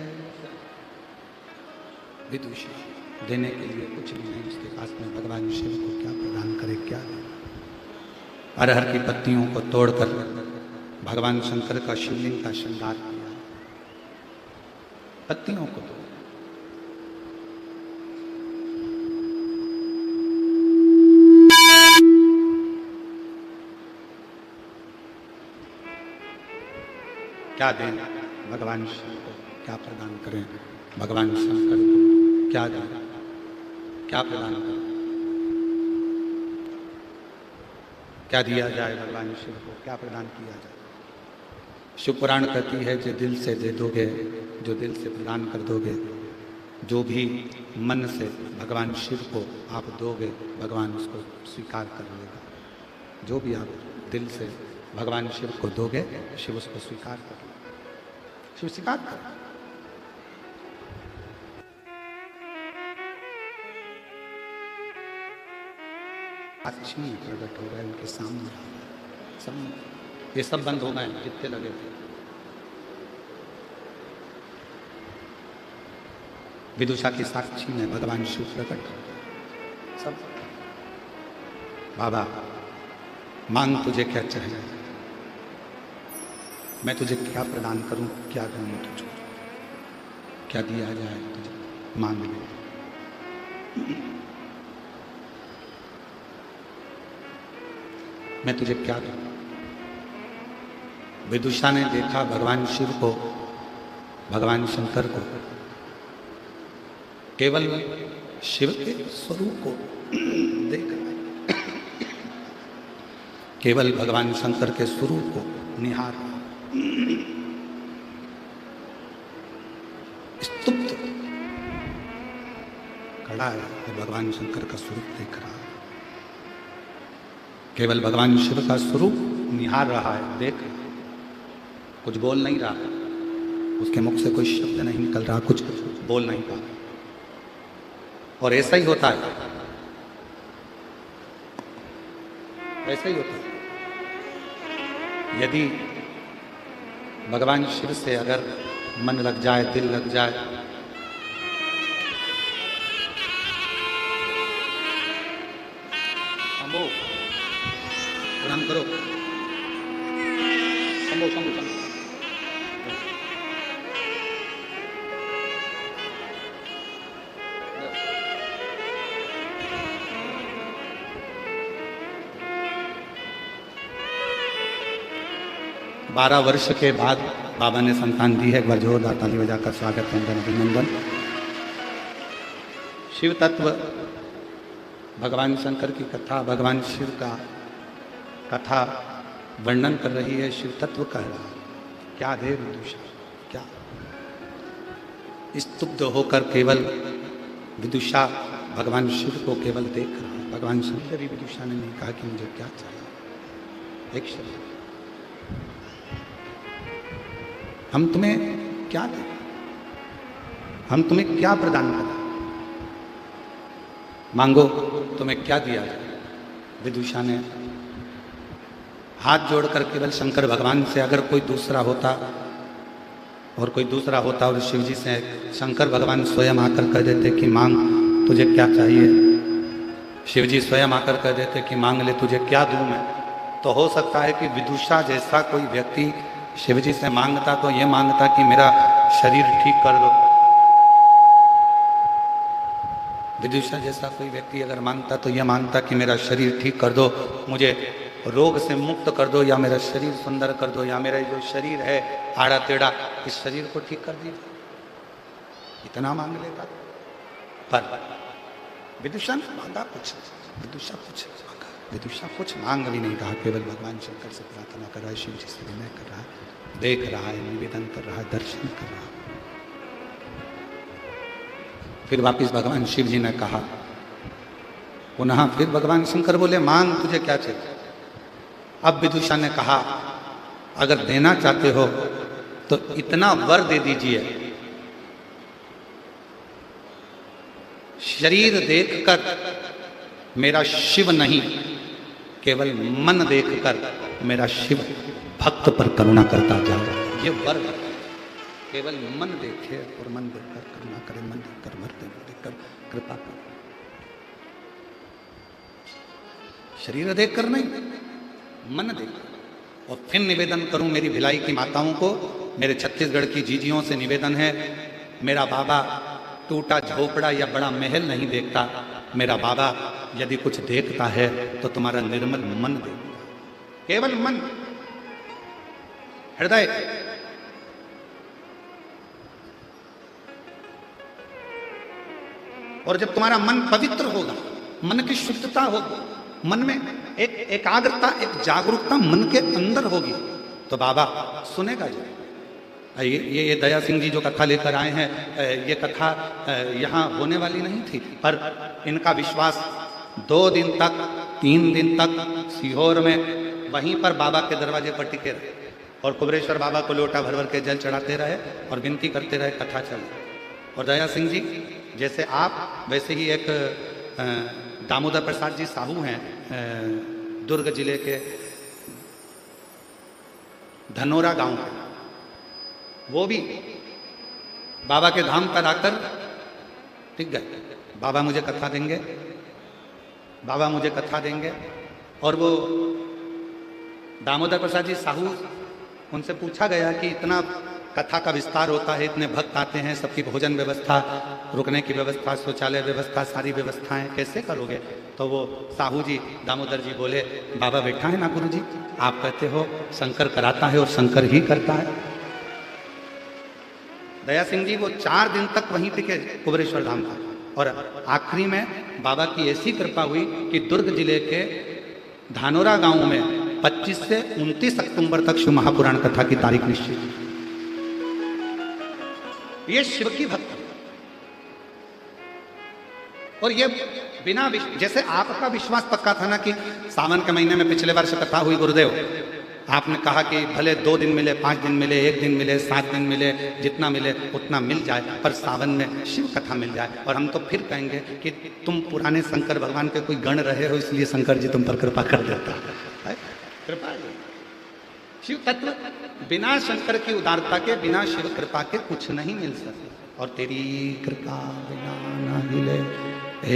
विदुषी देने के लिए कुछ भी नहीं, उसके पास में भगवान शिव को क्या प्रदान करे, क्या दे। अरहर की पत्तियों को तोड़कर भगवान शंकर का शिवलिंग का श्रृंगार किया, पत्तियों को तोड़। क्या दें भगवान शिव को, क्या प्रदान करें भगवान शंकर को, क्या दें, क्या प्रदान करें, क्या दिया जाए भगवान शिव को, क्या प्रदान किया जाए। शिव पुराण कहती है जो दिल से दे दोगे, जो दिल से प्रदान कर दोगे, जो भी मन से भगवान शिव को आप दोगे भगवान उसको स्वीकार कर लेगा। जो भी आप दिल से भगवान शिव को दोगे शिव उसको स्वीकार कर लेगा, शिव स्वीकार कर। अच्छी प्रकट हो गए उनके सामने, सब ये सब बंद हो गए जितने लगे थे। विदुषा की साक्षी में भगवान शिव प्रकट हो गए सब। बाबा मांग तुझे क्या चाहिए, मैं तुझे क्या प्रदान करूं, क्या दूं तुझको, क्या दिया जाए तुझे, मांग ले। मैं तुझे क्या दूं। विदुषा ने देखा भगवान शिव को, भगवान शंकर को, केवल शिव के स्वरूप को देख, केवल भगवान शंकर के स्वरूप को निहार, स्तुप्त खड़ा है, भगवान शंकर का स्वरूप देख रहा है, केवल भगवान शिव का स्वरूप निहार रहा है, देख रहा है, कुछ बोल नहीं रहा, उसके मुख से कोई शब्द नहीं निकल रहा, कुछ बोल नहीं पा। और ऐसा ही होता है, ऐसा ही होता है। यदि भगवान शिव से अगर मन लग जाए, दिल लग जाए, शंभो प्रणाम करो, शंभो शंभो शंभो। 12 वर्ष के बाद बाबा ने संतान दी है। एक बार जोरदार ताली बजाकर स्वागत वंदन अभिनंदन। शिव तत्व भगवान शंकर की कथा, भगवान शिव का कथा वर्णन कर रही है, शिव तत्व कह रहा है। क्या दे विदुषा, क्या स्तुब्ध होकर केवल विदुषा भगवान शिव को केवल देख रहा है। भगवान शंकर भी विदुषा ने नहीं कहा कि मुझे क्या चाहिए, एक शब्द हम तुम्हें क्या दें, हम तुम्हें क्या प्रदान करें, मांगो तुम्हें क्या दिया जाए। विदुषा ने हाथ जोड़कर केवल शंकर भगवान से, अगर कोई दूसरा होता और कोई दूसरा होता और शिव जी से शंकर भगवान स्वयं आकर कह देते कि मांग तुझे क्या चाहिए, शिव जी स्वयं आकर कह देते कि मांग ले तुझे क्या दूं मैं, तो हो सकता है कि विदुषा जैसा कोई व्यक्ति शिव जी से मांगता तो ये मांगता कि मेरा शरीर ठीक कर दो। विदुषा जैसा कोई व्यक्ति अगर मांगता तो ये मांगता कि मेरा शरीर ठीक कर दो, मुझे रोग से मुक्त कर दो, या मेरा शरीर सुंदर कर दो, या मेरा जो शरीर है आड़ा टेढ़ा इस शरीर को ठीक कर दीजिए, इतना मांग लेता। पर विदुषा ने मांगा कुछ, विदुषा कुछ मांग भी नहीं रहा, केवल भगवान शंकर से प्रार्थना कर रहा है, शिव जी से विनय कर रहा है, देख रहा है, निवेदन कर रहा है, दर्शन कर रहा है। फिर वापिस भगवान शिव जी ने कहा, पुनः फिर भगवान शंकर बोले मांग तुझे क्या चाहिए। अब विदुषा ने कहा अगर देना चाहते हो तो इतना वर दे दीजिए, शरीर देखकर मेरा शिव नहीं, केवल मन देखकर मेरा शिव भक्त पर करुणा करता जाए। ये वर है। केवल मन देखे और मन देखकर करुणा करे, मन देखकर वर देखकर कृपा करे, शरीर देखकर नहीं, मन देखकर। और फिर निवेदन करूं मेरी भिलाई की माताओं को, मेरे छत्तीसगढ़ की जीजियों से निवेदन है, मेरा बाबा टूटा झोपड़ा या बड़ा महल नहीं देखता, मेरा बाबा यदि कुछ देखता है तो तुम्हारा निर्मल मन देखता, केवल मन, हृदय। और जब तुम्हारा मन पवित्र होगा, मन की शुद्धता होगी, मन में एक एकाग्रता, एक जागरूकता मन के अंदर होगी, तो बाबा सुनेगा जी। ये दया सिंह जी जो कथा लेकर आए हैं, ये कथा यहाँ होने वाली नहीं थी, पर इनका विश्वास 2 दिन तक 3 दिन तक सीहोर में वहीं पर बाबा के दरवाजे पर टिके रहे और कुबरेश्वर बाबा को लोटा भर भर के जल चढ़ाते रहे और विनती करते रहे, कथा चले। और दया सिंह जी जैसे आप, वैसे ही एक दामोदर प्रसाद जी साहू हैं, दुर्ग जिले के धनोरा गांव के, वो भी बाबा के धाम पर आकर टिक गए। बाबा मुझे कथा देंगे, बाबा मुझे कथा देंगे। और वो दामोदर प्रसाद जी साहू, उनसे पूछा गया कि इतना कथा का विस्तार होता है, इतने भक्त आते हैं, सबकी भोजन व्यवस्था, रुकने की व्यवस्था, शौचालय व्यवस्था, सारी व्यवस्थाएं कैसे करोगे? तो वो साहू जी, दामोदर जी बोले, बाबा बैठा है ना गुरु जी, आप कहते हो शंकर कराता है और शंकर ही करता है। दया सिंह जी वो 4 दिन तक वहीं टिके कुबरेश्वर धाम का, और आखिरी में बाबा की ऐसी कृपा हुई कि दुर्ग जिले के धानोरा गांव में 25 से 29 अक्टूबर तक शिव महापुराण कथा की तारीख निश्चित। ये शिव की भक्त, और ये बिना जैसे आपका विश्वास पक्का था ना कि सावन के महीने में पिछले वर्ष कथा हुई गुरुदेव, आपने कहा कि भले 2 दिन मिले, 5 दिन मिले, 1 दिन मिले, 7 दिन मिले, जितना मिले उतना मिल जाए, पर सावन में शिव कथा मिल जाए। और हम तो फिर कहेंगे कि तुम पुराने शंकर भगवान के कोई गण रहे हो, इसलिए शंकर जी तुम पर कृपा कर देता है। कृपा शिव तत्व बिना शंकर की उदारता के, बिना शिव कृपा के कुछ नहीं मिल सकती। और तेरी कृपा बिना ना हिले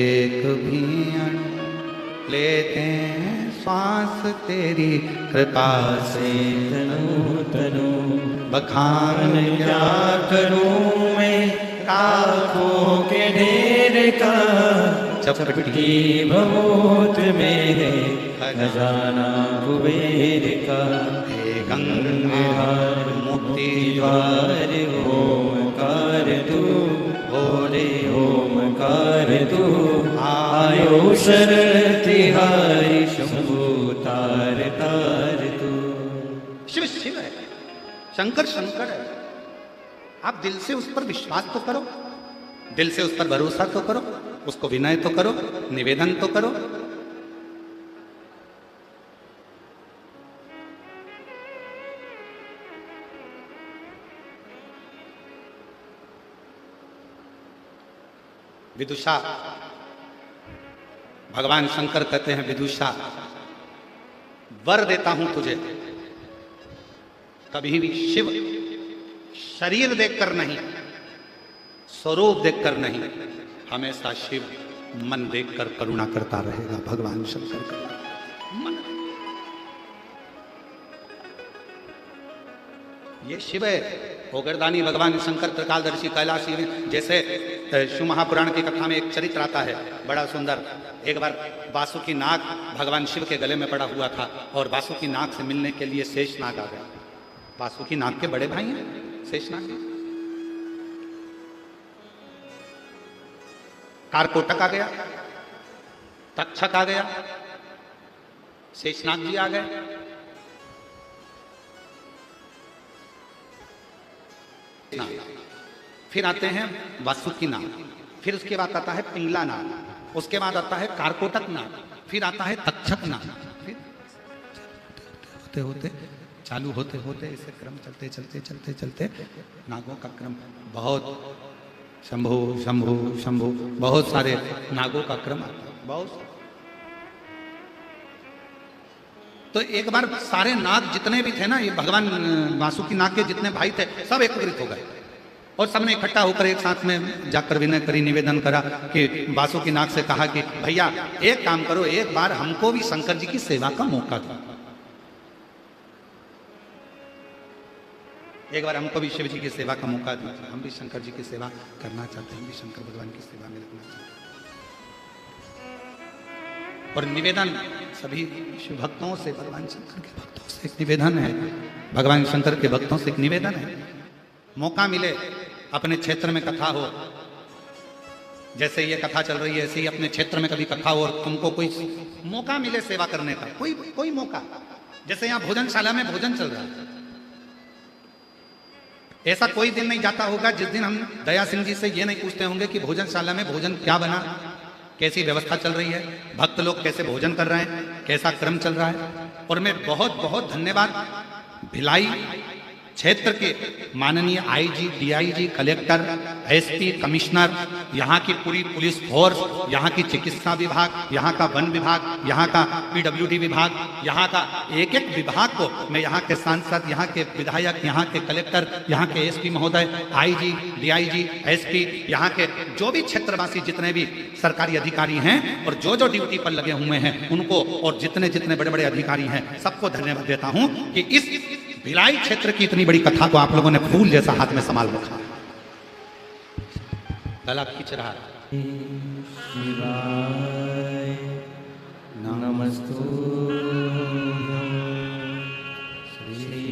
एक भी अणु, लेते हैं श्वास तेरी कृपा से तनु तनु बखान क्या करूं मैं लाखों के ढेर का, चपटी भभूत में है खजाना कुबेर का। गंगाधर मुक्ति द्वार ओमकार तू, भोले ओमकार तू, आयो शरण तिहारी शंभु तार तार तू। शिव शिव है, शंकर शंकर है। आप दिल से उस पर विश्वास तो करो, दिल से उस पर भरोसा तो करो, उसको विनय तो करो, निवेदन तो करो। विदुषा, भगवान शंकर कहते हैं विदुषा, वर देता हूं तुझे, कभी भी शिव शरीर देखकर नहीं, स्वरूप देखकर नहीं, हमेशा शिव मन देखकर करुणा करता रहेगा। भगवान शंकर का मन, ये शिव है। ओगरदानी भगवान शंकर त्रिकालदर्शी कैलाशी, जैसे शिव महापुराण की कथा में एक चरित्र आता है बड़ा सुंदर। एक बार वासुकी नाग भगवान शिव के गले में पड़ा हुआ था और वासुकी नाग से मिलने के लिए शेषनाग आ गया। वासुकी नाग के बड़े भाई हैं शेषनाग, कारकोटक आ गया, तक्षक आ गया, शेषनाग जी आ गए। फिर आते हैं वासुकी नाग, फिर उसके बाद आता है पिंगला नाग, उसके बाद आता है कारकोटक नाग, फिर आता है तक्षक नाग। फिर होते होते चालू होते होते इसे क्रम चलते चलते चलते चलते नागों का क्रम बहुत, शंभु शंभु शंभु, बहुत सारे नागों का क्रम आता है, बहुत। तो एक बार सारे नाग जितने भी थे ना, ये भगवान वासुकी नाग के जितने भाई थे सब एकत्रित हो गए और सबने इकट्ठा होकर एक साथ में जाकर विनय करी, निवेदन करा कि वासुकी नाग से कहा कि भैया एक काम करो, एक बार हमको भी शंकर जी की सेवा का मौका दो, एक बार हमको भी शिव जी की सेवा का मौका दीजिए, हम भी शंकर जी की सेवा करना चाहते हैं, हम भी शंकर भगवान की सेवा में लगना चाहते हैं। और निवेदन सभी शिव भक्तों से, भगवान शंकर के भक्तों से एक निवेदन है, भगवान शंकर के भक्तों से एक निवेदन है, मौका मिले अपने क्षेत्र में कथा हो, जैसे ये कथा चल रही है ऐसे ही अपने क्षेत्र में कभी कथा हो और तुमको कोई मौका मिले सेवा करने का, कोई मौका, जैसे यहाँ भोजनशाला में भोजन चल रहा है, ऐसा कोई दिन नहीं जाता होगा जिस दिन हम दया सिंह जी से ये नहीं पूछते होंगे कि भोजनशाला में भोजन क्या बना, कैसी व्यवस्था चल रही है, भक्त लोग कैसे भोजन कर रहे हैं, कैसा क्रम चल रहा है। और मैं बहुत बहुत धन्यवाद भिलाई क्षेत्र के माननीय IG, DIG, collector, SP, commissioner, यहाँ की पूरी पुलिस फोर्स, यहाँ की चिकित्सा विभाग, यहाँ का वन विभाग, यहाँ का पीडब्ल्यूडी विभाग, यहाँ का एक एक विभाग को मैं यहाँ के सांसद, यहाँ के विधायक, यहाँ के कलेक्टर, यहाँ के एसपी महोदय, आईजी, डीआईजी, एसपी, यहाँ के जो भी क्षेत्रवासी जितने भी सरकारी अधिकारी हैं और जो जो ड्यूटी पर लगे हुए हैं उनको, और जितने जितने बड़े बड़े अधिकारी हैं सबको धन्यवाद देता हूँ कि इस भिलाई क्षेत्र की इतनी बड़ी कथा को आप लोगों ने फूल जैसा हाथ में संभाल रखा। गला खींच रहा शिवाय नमस्तुभ्यं श्री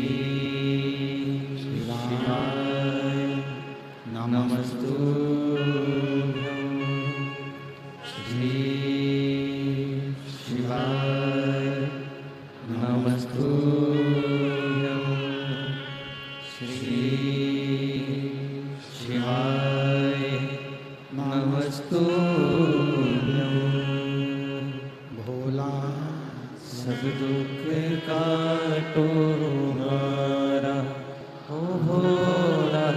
शिवाय नमस्तुभ्यं श्री शिवाय नमस्तुभ्यं भोला सब दुख काटो हमारा, ओ भोला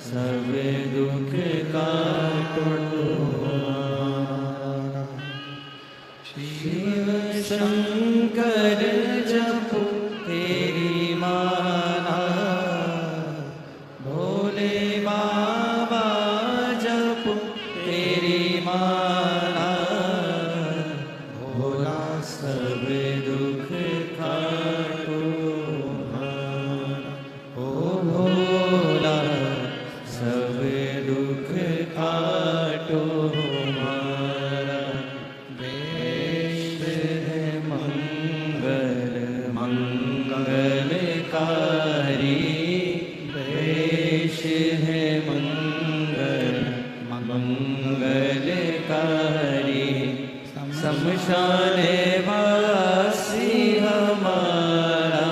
सब दुख काटो हमारा। शिव शंकर जपो तेरी माला, भोले बाबा जपो तेरी माला, भोला सब दुख काटो हमारा, ओ भोला सब दुख काटो हमारा। वेश है मंगल मंगलकारी, वेश है मंगल मंगलकारी, शमशान वासी हमारा,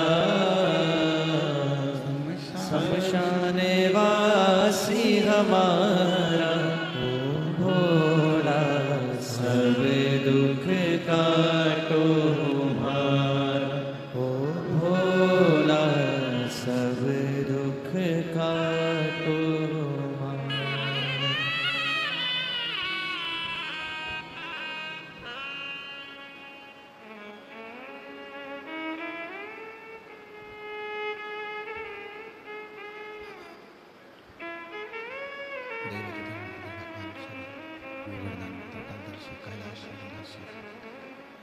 शमशान वासी हमारा, ओ भोला सब दुख काटो हमारा, ओ भोला सब दुख काटो हमारा।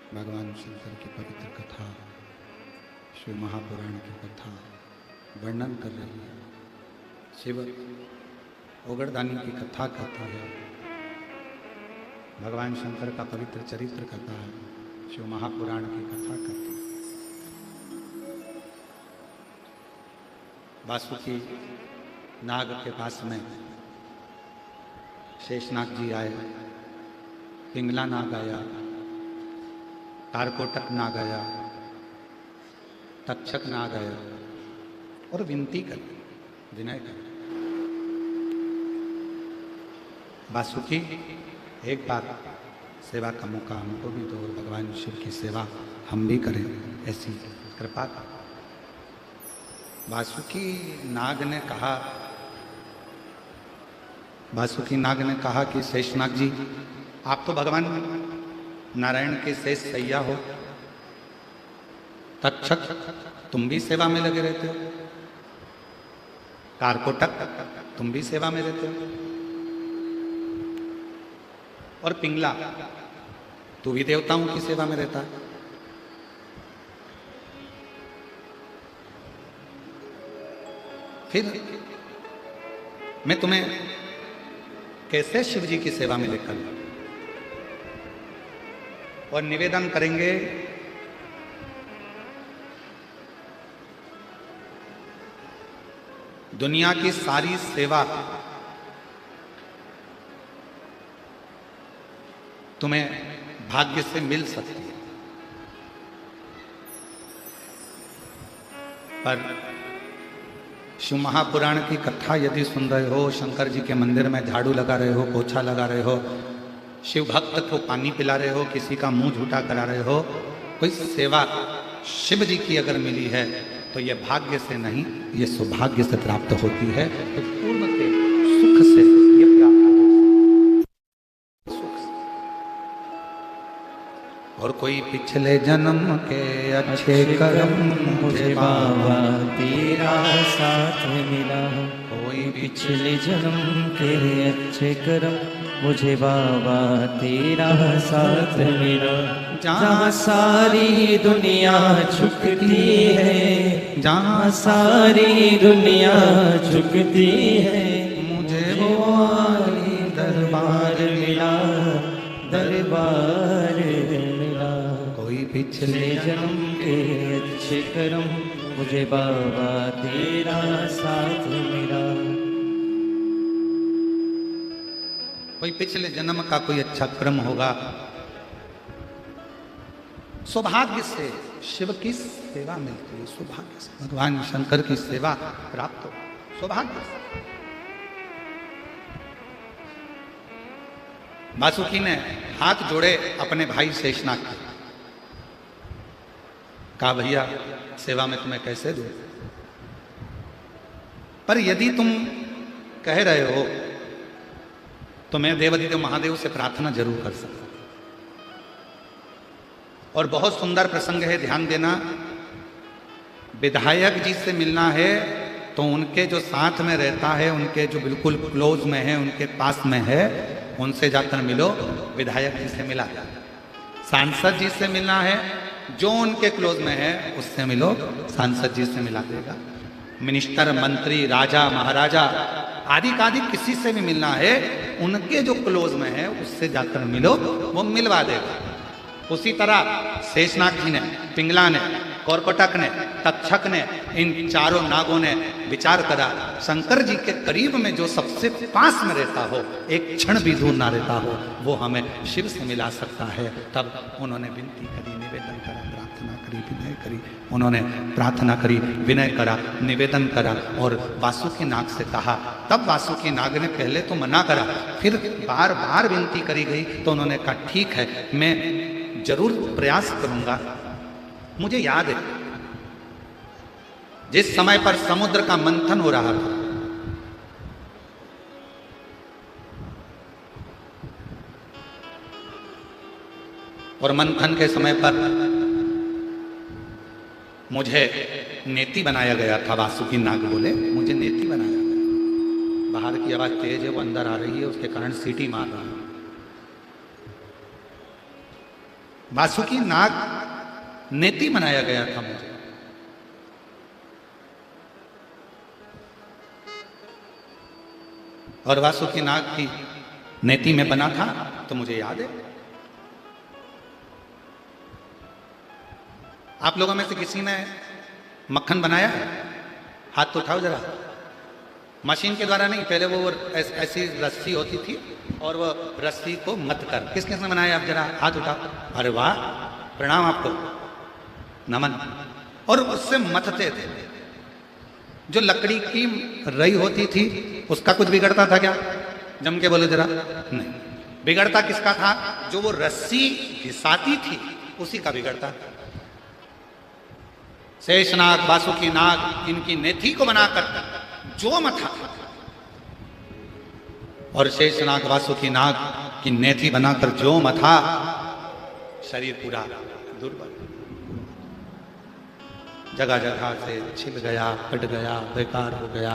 भगवान शंकर की पवित्र कथा, शिव महापुराण की कथा वर्णन कर रही है, शिव ओगरदानी की कथा कहता है, भगवान शंकर का पवित्र चरित्र कहता है, शिव महापुराण की कथा कहती है। वासुकी नाग के पास में शेषनाग जी आए, पिंगला नाग आया, कारकोटक नाग आया, तक्षक नाग आया और विनती कर, विनय कर, वासुकी एक बार सेवा का मौका हमको भी दो, भगवान शिव की सेवा हम भी करें, ऐसी कृपा कर। वासुकी नाग ने कहा, वासुकी नाग ने कहा कि शेषनाग जी आप तो भगवान नारायण के शेष सैया हो, तक्षक तुम भी सेवा में लगे रहते हो, कारकोटक तुम भी सेवा में रहते हो, और पिंगला तू भी देवताओं की सेवा में रहता है। फिर मैं तुम्हें कैसे शिव जी की सेवा में लेकर, और निवेदन करेंगे दुनिया की सारी सेवा तुम्हें भाग्य से मिल सकती है, पर शिव महापुराण की कथा यदि सुन रहे हो, शंकर जी के मंदिर में झाड़ू लगा रहे हो, पोछा लगा रहे हो, शिव भक्त को पानी पिला रहे हो, किसी का मुंह झूठा करा रहे हो, कोई सेवा शिव जी की अगर मिली है तो यह भाग्य से नहीं, ये सौभाग्य से प्राप्त होती है। तो पूर्ण के सुख से ये प्राप्त हो, सुख से। और कोई पिछले जन्म के अच्छे कर्म मुझे बाबा तेरा साथ मिला, कोई पिछले जन्म के अच्छे कर्म मुझे बाबा तेरा साथ मिला। जहाँ सारी दुनिया झुकती है, जहाँ सारी दुनिया झुकती है, मुझे वो वाली दरबार मिला, दरबार मिला। कोई पिछले पिछले जन्म के अच्छे कर्म मुझे बाबा तेरा साथ मिला। कोई पिछले जन्म का कोई अच्छा कर्म होगा, सौभाग्य से शिव की सेवा मिलती है, सौभाग्य से भगवान शंकर की सेवा प्राप्त हो, सौभाग्य से। वासुकी ने हाथ जोड़े अपने भाई शेषनाग के, कहा भैया सेवा में तुम्हें कैसे दूं, पर यदि तुम कह रहे हो तो मैं देवाधिदेव महादेव से प्रार्थना जरूर कर सकता हूं। और बहुत सुंदर प्रसंग है, ध्यान देना। विधायक जी से मिलना है तो उनके जो साथ में रहता है, उनके जो बिल्कुल क्लोज में है, उनके पास में है, उनसे जाकर मिलो, विधायक जी से मिला। सांसद जी से मिलना है, जो उनके क्लोज में है उससे मिलो, सांसद जी से मिला देगा। मिनिस्टर, मंत्री, राजा, महाराजा आदि आदि किसी से भी मिलना है, उनके जो क्लोज में है उससे जाकर मिलो, वो मिलवा देगा। उसी तरह शेषनाग जी ने, पिंगला ने, कौरकोटक ने, तक्षक ने, इन चारों नागों ने विचार करा, शंकर जी के करीब में जो सबसे पास में रहता हो, एक क्षण भी दूर ना रहता हो, वो हमें शिव से मिला सकता है। तब उन्होंने विनती करी, निवेदन करा, प्रार्थना करी, विनय करी। उन्होंने प्रार्थना करी, विनय करा, निवेदन करा और वासुकी नाग से कहा। तब वासुकी नाग ने पहले तो मना करा, फिर बार बार विनती करी गई तो उन्होंने कहा ठीक है, मैं जरूर प्रयास करूंगा। मुझे याद है जिस समय पर समुद्र का मंथन हो रहा था, और मंथन के समय पर मुझे नेति बनाया गया था। वासुकी नाग बोले मुझे नेति बनाया गया, बाहर की आवाज तेज है, वो अंदर आ रही है, उसके कारण सीटी मार रहा है। वासुकी नाग नेति बनाया गया था मुझे। और वासुकी नाग की नेति में बना था तो मुझे याद है, आप लोगों में से किसी ने मक्खन बनाया है? हाथ तो उठाओ जरा। मशीन के द्वारा नहीं, पहले वो ऐसी रस्सी होती थी और वो रस्सी को मत कर, किस किसने बनाया? आप जरा हाथ उठाओ। अरे वाह, प्रणाम आपको, नमन। और उससे मथते थे। जो लकड़ी की रई होती थी उसका कुछ बिगड़ता था क्या? जम के बोलो जरा। नहीं, बिगड़ता किसका था? जो वो रस्सी घिसाती थी उसी का बिगड़ता। शेषनाग, वासुकी नाग, इनकी नेथी को बनाकर जो मथा, और शेषनाग वासुकी नाग की नेथी बनाकर जो मथा, शरीर पूरा दुर्बल। जगह जगह से छिल गया, कट गया, बेकार हो गया।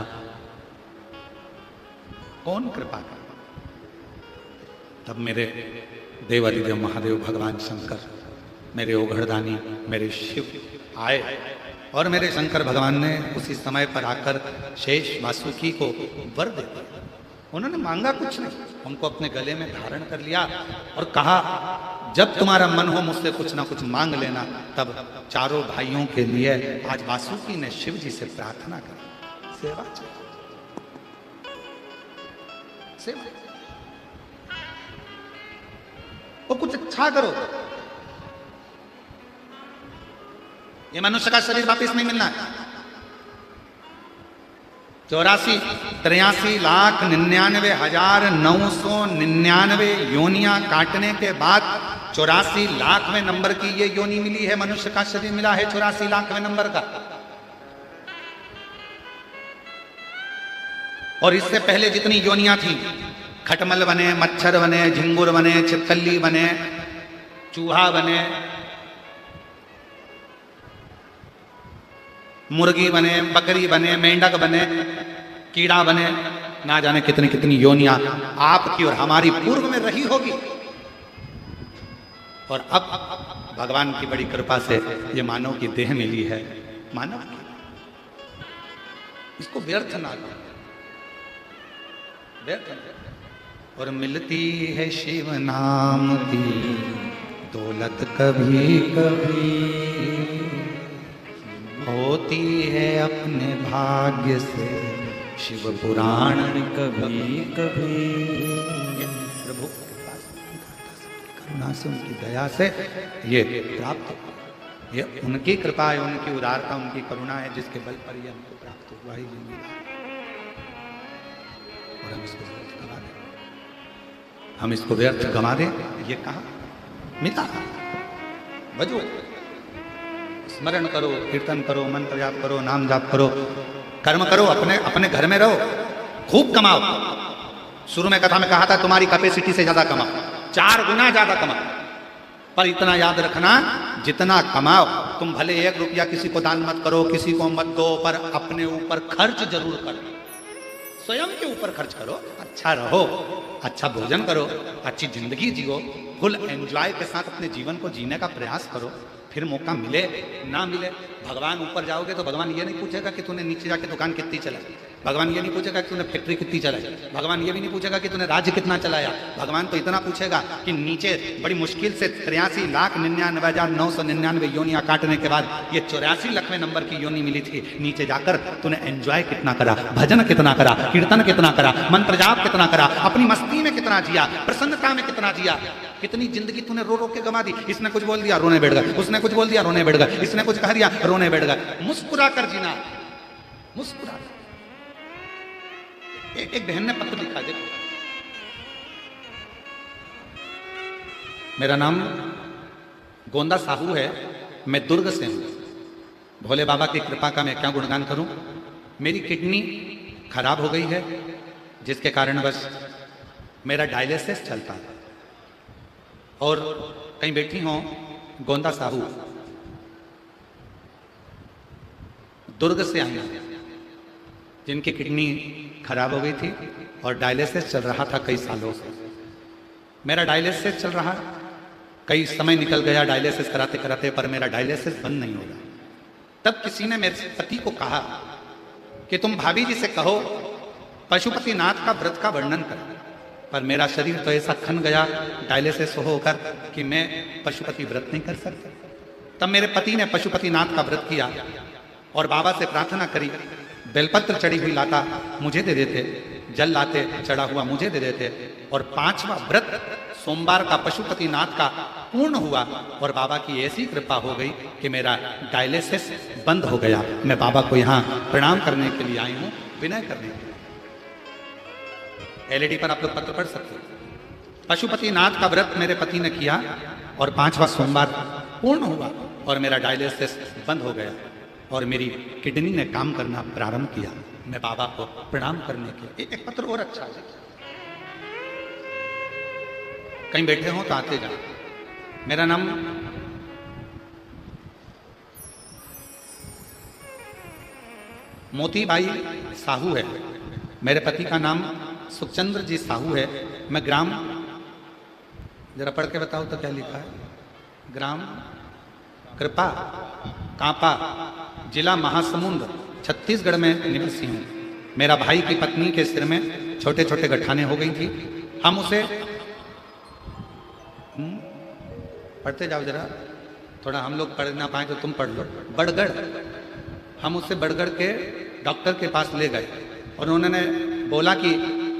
कौन कृपा कर? तब मेरे देवादिदेव महादेव भगवान शंकर, मेरे ओघड़दानी, मेरे शिव आए और मेरे शंकर भगवान ने उसी समय पर आकर शेष वासुकी को वर दे दिया। उन्होंने मांगा कुछ नहीं, उनको अपने गले में धारण कर लिया और कहा, जब तुम्हारा मन हो मुझसे कुछ ना कुछ मांग लेना। तब चारों भाइयों के लिए आज वासुकी ने शिव जी से प्रार्थना की, सेवा चाहिए, सेवा, वो कुछ अच्छा करो। ये मनुष्य का शरीर वापिस नहीं मिलना है। 84,83,99,999 योनियां काटने के बाद 84,00,000वें नंबर की ये योनि मिली है। मनुष्य का शरीर मिला है 84,00,000वें नंबर का। और इससे पहले जितनी योनियां थी, खटमल बने, मच्छर बने, झिंगुर बने, छिपकली बने, चूहा बने, मुर्गी बने, बकरी बने, मेंढक बने, कीड़ा बने, ना जाने कितनी कितनी योनियां आपकी और हमारी पूर्व में रही होगी। और अब भगवान की बड़ी कृपा से ये मानव की देह मिली है। मानव की, इसको व्यर्थ ना लो, व्यर्थ ना। और मिलती है शिव नाम की दौलत कभी कभी, होती है अपने भाग्य से शिव पुराण कभी कभी। प्रभु करुणा से, उनकी दया से ये प्राप्त, ये उनकी कृपा है, उनकी उदारता, उनकी करुणा है, जिसके बल पर ये हमको प्राप्त हुआ ही जिंदगी। और हम इसको व्यर्थ गवा दें, हम इसको व्यर्थ गवा दें, ये कहा मिता बजो, स्मरण करो, कीर्तन करो, मंत्र जाप करो, नाम जाप करो, कर्म करो, अपने अपने घर में रहो, खूब कमाओ। शुरू में कथा में कहा था तुम्हारी कैपेसिटी से ज्यादा कमाओ, 4 गुना ज्यादा कमाओ। पर इतना याद रखना, जितना कमाओ तुम भले 1 रुपया किसी को दान मत करो, किसी को मत दो, पर अपने ऊपर खर्च जरूर करो, स्वयं के ऊपर खर्च करो। अच्छा रहो, अच्छा भोजन करो, अच्छी जिंदगी जियो, फुल एंजॉय के साथ अपने जीवन को जीने का प्रयास करो। फिर मौका मिले ना मिले, भगवान ऊपर जाओगे तो भगवान ये नहीं पूछेगा कि तूने नीचे जाके दुकान कितनी चलाई, भगवान ये नहीं पूछेगा कि तूने फैक्ट्री कितनी चलाई, भगवान ये भी नहीं पूछेगा कि तूने राज्य कितना चलाया। भगवान तो इतना पूछेगा कि नीचे बड़ी मुश्किल से 83,99,999 योनियां काटने के बाद ये 84,00,000वें नंबर की योनि मिली थी। नीचे जाकर तूने एंजॉय कितना करा, भजन कितना करा, कीर्तन कितना करा, मंत्र जाप कितना करा, अपनी मस्ती में कितना जिया, प्रसन्नता में कितना जिया। कितनी जिंदगी तूने रो रो के गवा दी। इसने कुछ बोल दिया रोने बैठ गए, उसने कुछ बोल दिया रोने बैठ गए, इसने कुछ कह दिया रोने बैठ गए। मुस्कुरा कर जीना, मुस्कुरा। एक बहन ने पत्र लिखा, देखो, मेरा नाम गोंदा साहू है, मैं दुर्ग से हूं। भोले बाबा की कृपा का मैं क्या गुणगान करूं। मेरी किडनी खराब हो गई है, जिसके कारण बस मेरा डायलिसिस चलता है। और कहीं बैठी हो गोंदा साहू, दुर्ग से आई, जिनकी किडनी खराब हो गई थी और डायलिसिस चल रहा था कई सालों से। मेरा डायलिसिस चल रहा, कई समय निकल गया डायलिसिस कराते कराते, पर मेरा डायलिसिस बंद नहीं हो रहा। तब किसी ने मेरे पति को कहा कि तुम भाभी जी से कहो पशुपतिनाथ का व्रत का वर्णन करें। पर मेरा शरीर तो ऐसा खन गया डायलिसिस होकर कि मैं पशुपति व्रत नहीं कर सकता। तब मेरे पति ने पशुपतिनाथ का व्रत किया और बाबा से प्रार्थना करी, बेलपत्र चढ़ी हुई लाता मुझे दे देते, जल लाते चढ़ा हुआ मुझे दे देते। और 5वां व्रत सोमवार का पशुपतिनाथ का पूर्ण हुआ और बाबा की ऐसी कृपा हो गई कि मेरा डायलिसिस बंद हो गया। मैं बाबा को यहाँ प्रणाम करने के लिए आई हूँ, विनय करने के लिए। एलईडी पर आप लोग पत्र पढ़ सकते हैं। पशुपतिनाथ का व्रत मेरे पति ने किया और 5वां सोमवार पूर्ण हुआ और मेरा डायलिसिस बंद हो गया और मेरी किडनी ने काम करना प्रारंभ किया। मैं बाबा को प्रणाम करने के लिए, एक पत्र और अच्छा है, कहीं बैठे हो तो आते जाओ। मेरा नाम मोतीबाई साहू है। मेरे पति का नाम सुखचंद्र जी साहू है। मैं ग्राम, जरा पढ़ के बताओ तो क्या लिखा है? ग्राम कृपा कांपा, जिला महासमुंद, छत्तीसगढ़ में निवासी हूँ। मेरा भाई की पत्नी के सिर में छोटे छोटे गठाने हो गई थी। हम उसे पढ़ते जाओ जरा, थोड़ा हम लोग पढ़ ना पाए तो तुम पढ़ लो। बड़गढ़, हम उसे बड़गढ़ के डॉक्टर के पास ले गए और उन्होंने बोला कि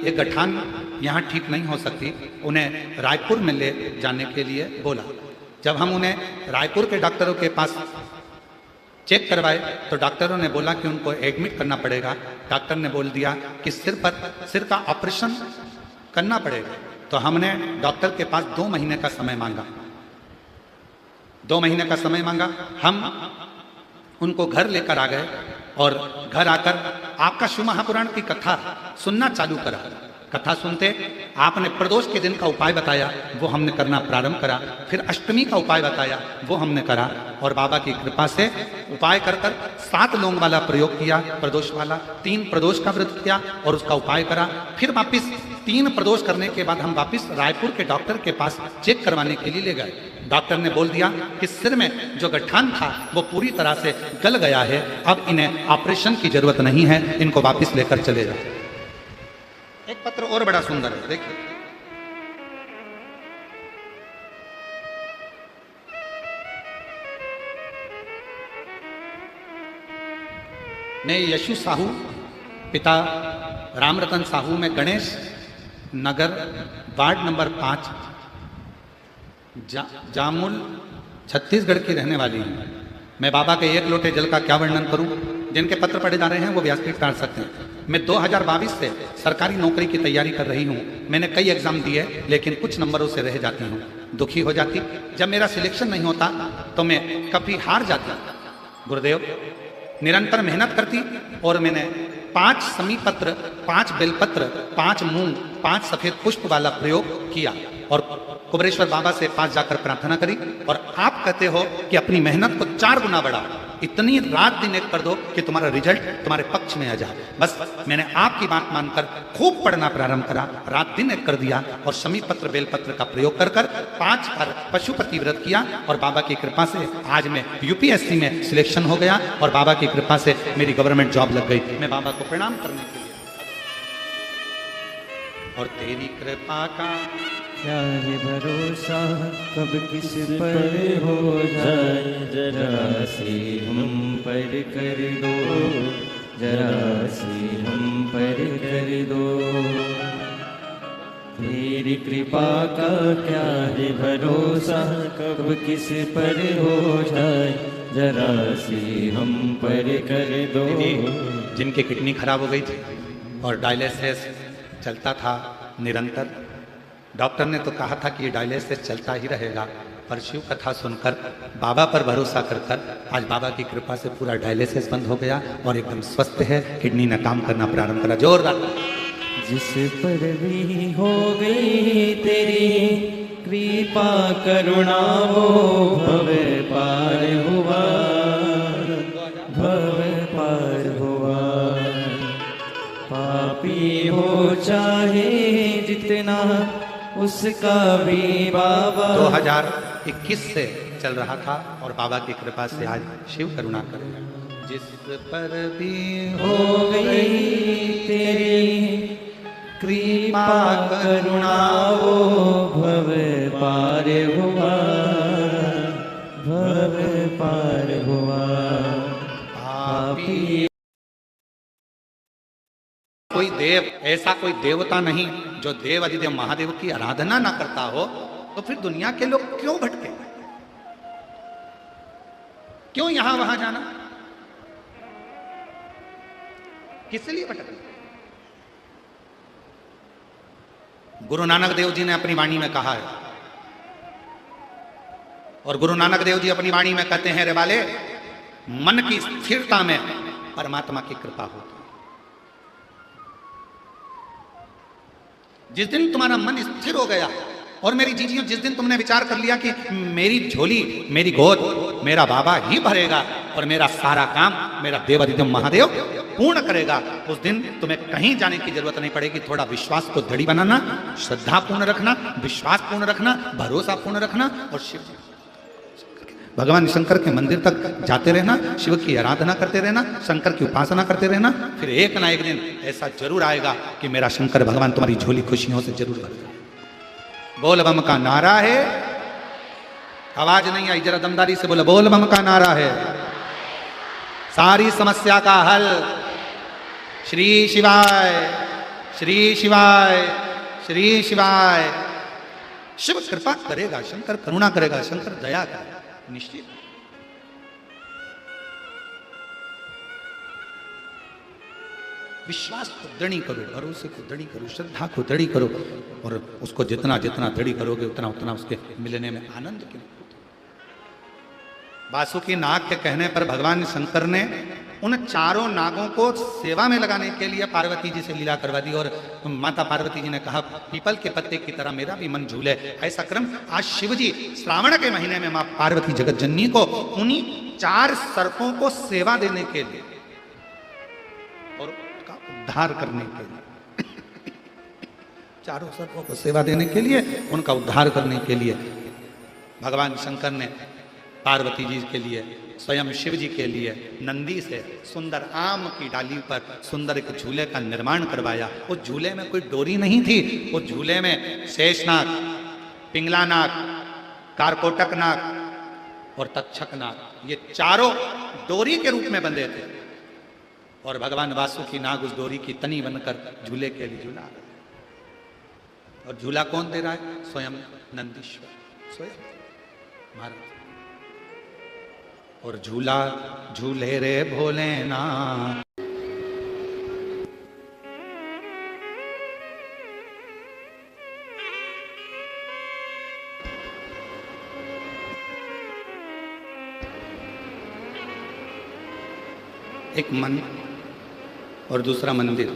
ये गठान यहाँ ठीक नहीं हो सकती, उन्हें रायपुर में ले जाने के लिए बोला। जब हम उन्हें रायपुर के डॉक्टरों के पास चेक करवाए तो डॉक्टरों ने बोला कि उनको एडमिट करना पड़ेगा। डॉक्टर ने बोल दिया कि सिर का ऑपरेशन करना पड़ेगा। तो हमने डॉक्टर के पास 2 महीने का समय मांगा। 2 महीने का समय मांगा। हम उनको घर लेकर आ गए और घर आकर आपका शिव महापुराण की कथा सुनना चालू करा। कथा सुनते आपने प्रदोष के दिन का उपाय बताया, वो हमने करना प्रारंभ करा। फिर अष्टमी का उपाय बताया, वो हमने करा। और बाबा की कृपा से उपाय कर 7 लौंग वाला प्रयोग किया, प्रदोष वाला। 3 प्रदोष का व्रत किया और उसका उपाय करा। फिर वापिस 3 प्रदोष करने के बाद हम वापिस रायपुर के डॉक्टर के पास चेक करवाने के लिए ले गए। डॉक्टर ने बोल दिया कि सिर में जो गठान था वो पूरी तरह से गल गया है, अब इन्हें ऑपरेशन की जरूरत नहीं है, इनको वापिस लेकर चले जाओ। एक पत्र और बड़ा सुंदर है, देखिए। मैं यशु साहू, पिता रामरतन साहू, में गणेश नगर वार्ड नंबर 5 जामुल छत्तीसगढ़ की रहने वाली हूँ। मैं बाबा के 1 लोटे जल का क्या वर्णन करूं? जिनके पत्र पढ़े जा रहे हैं वो व्यासपीठ काट सकते हैं। मैं 2022 से सरकारी नौकरी की तैयारी कर रही हूँ। मैंने कई एग्जाम दिए लेकिन कुछ नंबरों से रह जाती हूँ, दुखी हो जाती। जब मेरा सिलेक्शन नहीं होता तो मैं कभी हार जाती। गुरुदेव, निरंतर मेहनत करती और मैंने 5 समी पत्र, 5 बेलपत्र, 5 मूंग, 5 सफेद पुष्प वाला प्रयोग किया और कुबरेश्वर बाबा से 5 जाकर प्रार्थना करी। और आप कहते हो कि अपनी मेहनत को 4 गुना बढ़ा, इतनी रात दिन एक कर दो कि तुम्हारा रिजल्ट तुम्हारे पक्ष में आ जाए। बस मैंने आपकी बात मानकर खूब पढ़ना प्रारंभ करा, रात दिन एक कर दिया और समी पत्र बेलपत्र का प्रयोग कर 5 बार पशुपति व्रत किया और बाबा की कृपा से आज मैं यूपीएससी में सिलेक्शन हो गया और बाबा की कृपा से मेरी गवर्नमेंट जॉब लग गई। मैं बाबा को प्रणाम करने के लिए, और तेरी कृपा का क्या है भरोसा, कब किस पर हो जाए, जरा सी हम पर कर दो, जरा सी हम पर कर दो। तेरी कृपा का क्या है भरोसा, कब किस पर हो जाए, जरा सी हम पर कर दो। जिनकी किडनी खराब हो गई थी और डायलिसिस चलता था निरंतर, डॉक्टर ने तो कहा था कि ये डायलिसिस चलता ही रहेगा, पर शिव कथा सुनकर बाबा पर भरोसा कर आज बाबा की कृपा से पूरा डायलिसिस बंद हो गया और एकदम स्वस्थ है। किडनी ने काम करना प्रारंभ करा, जोरदार। जिस पर भी हो गई तेरी कृपा करुणा, वो भव पार हुआ, भव पार हुआ। पापी हो चाहे जितना, उसका भी बाबा 2021 से चल रहा था और बाबा की कृपा से आज शिव करुणा करेगा। जिस पर भी हो गई तेरी कृपा करुणा, वो भव पार हुआ, भव पार हुआ। पापी कोई देव, ऐसा कोई देवता नहीं जो देव अधिदेव महादेव की आराधना ना करता हो, तो फिर दुनिया के लोग क्यों भटके, क्यों यहां वहां जाना, किस लिए भटकना? गुरु नानक देव जी ने अपनी वाणी में कहा है, और गुरु नानक देव जी अपनी वाणी में कहते हैं, रे वाले, मन की स्थिरता में परमात्मा की कृपा होती है। जिस दिन तुम्हारा मन स्थिर हो गया और मेरी जीजियों, जिस दिन तुमने विचार कर लिया कि मेरी झोली, मेरी गोद मेरा बाबा ही भरेगा और मेरा सारा काम मेरा देव अधिदेव महादेव पूर्ण करेगा, उस दिन तुम्हें कहीं जाने की जरूरत नहीं पड़ेगी। थोड़ा विश्वास को दृढ़ बनाना, श्रद्धा पूर्ण रखना, विश्वास पूर्ण रखना, भरोसा पूर्ण रखना और शिव भगवान शंकर के मंदिर तक जाते रहना, शिव की आराधना करते रहना, शंकर की उपासना करते रहना। फिर एक ना एक दिन ऐसा जरूर आएगा कि मेरा शंकर भगवान तुम्हारी झोली खुशियों से जरूर भर देगा। बोल बम का नारा है, आवाज नहीं आई, जरा दमदारी से बोलो, बोल बम का नारा है, सारी समस्या का हल। श्री शिवाय, श्री शिवाय, श्री शिवाय। शिव कृपा करेगा, शंकर करुणा करेगा, शंकर दया करेगा, निश्चित। विश्वास को दृढ़ी करो, भरोसे को दृढ़ी करो, श्रद्धा को दृढ़ी करो, और उसको जितना जितना दृढ़ी करोगे उतना उतना उसके मिलने में आनंद के। वासुकी नाग के कहने पर भगवान शंकर ने उन चारों नागों को सेवा में लगाने के लिए पार्वती जी से लीला करवा दी, और माता पार्वती जी ने कहा पीपल के पत्ते की तरह मेरा भी मन झूले। ऐसा क्रम आज शिव जी श्रावण के महीने में मां पार्वती जगत जननी को उन्हीं 4 सर्पों को सेवा देने के लिए और उसका उद्धार करने के लिए, चारों सर्पों को सेवा देने के लिए, उनका उद्धार करने के लिए भगवान शंकर ने पार्वती जी के लिए, स्वयं शिव जी के लिए नंदी से सुंदर आम की डाली पर सुंदर एक झूले का निर्माण करवाया। उस झूले में कोई डोरी नहीं थी, उस झूले में शेषनाग, पिंगला नाग, कारकोटक नाग और तक्षक नाग, ये चारों डोरी के रूप में बंधे थे, और भगवान वासुकी नाग उस डोरी की तनी बनकर झूले के लिए झूला। और झूला कौन दे रहा है? स्वयं नंदीश्वर, स्वयं महाराज। और झूला झूले रे भोलेनाथ। एक मन और दूसरा मंदिर,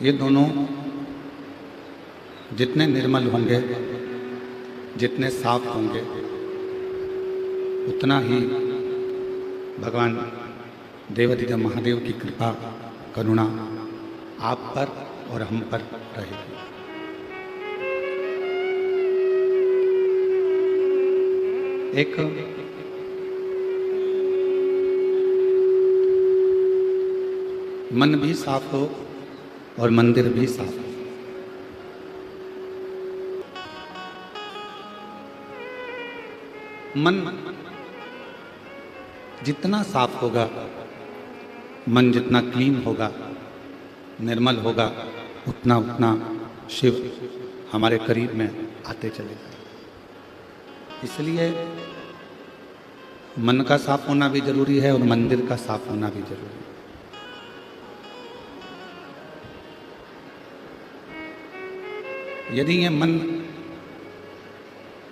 ये दोनों जितने निर्मल होंगे, जितने साफ होंगे, उतना ही भगवान देवाधिदेव महादेव की कृपा करुणा आप पर और हम पर रहेगी। एक मन भी साफ हो और मंदिर भी साफ हो। मन जितना साफ होगा, मन जितना क्लीन होगा, निर्मल होगा, उतना उतना शिव हमारे करीब में आते चले जाएंगे। इसलिए मन का साफ होना भी जरूरी है और मंदिर का साफ होना भी जरूरी है। यदि ये मन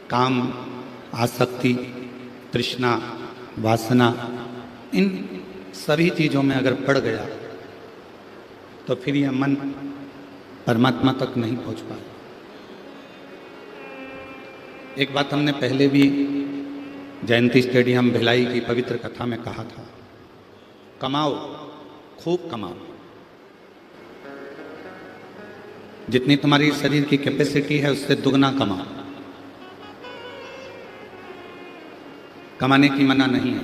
काम, आसक्ति, तृष्णा, वासना, इन सभी चीजों में अगर पड़ गया तो फिर यह मन परमात्मा तक नहीं पहुंच पाए। एक बात हमने पहले भी जयंती स्टेडियम भिलाई की पवित्र कथा में कहा था, कमाओ, खूब कमाओ। जितनी तुम्हारी शरीर की कैपेसिटी है उससे दुगना कमाओ। कमाने की मना नहीं है,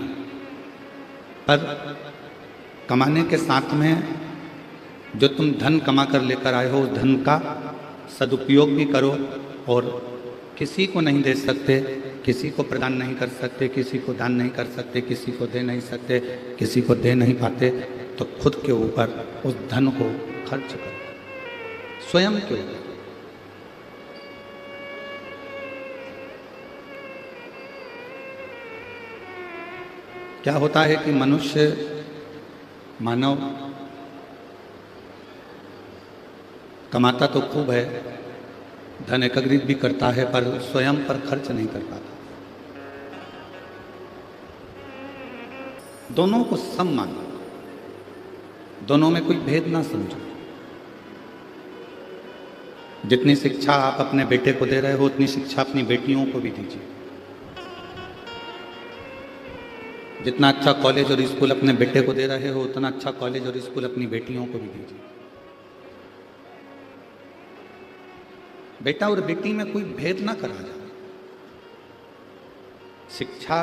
पर कमाने के साथ में जो तुम धन कमा कर लेकर आए हो, उस धन का सदुपयोग भी करो। और किसी को नहीं दे सकते, किसी को प्रदान नहीं कर सकते, किसी को दान नहीं कर सकते, किसी को दे नहीं सकते, किसी को दे नहीं पाते, तो खुद के ऊपर उस धन को खर्च करो, स्वयं के ऊपर। क्या होता है कि मनुष्य, मानव कमाता तो खूब है, धन एकत्रित भी करता है, पर स्वयं पर खर्च नहीं कर पाता। दोनों को सम मानो, दोनों में कोई भेद ना समझो। जितनी शिक्षा आप अपने बेटे को दे रहे हो, उतनी शिक्षा अपनी बेटियों को भी दीजिए। जितना अच्छा कॉलेज और स्कूल अपने बेटे को दे रहे हो, उतना अच्छा कॉलेज और स्कूल अपनी बेटियों को भी दीजिए। बेटा और बेटी में कोई भेद ना करा जाए। शिक्षा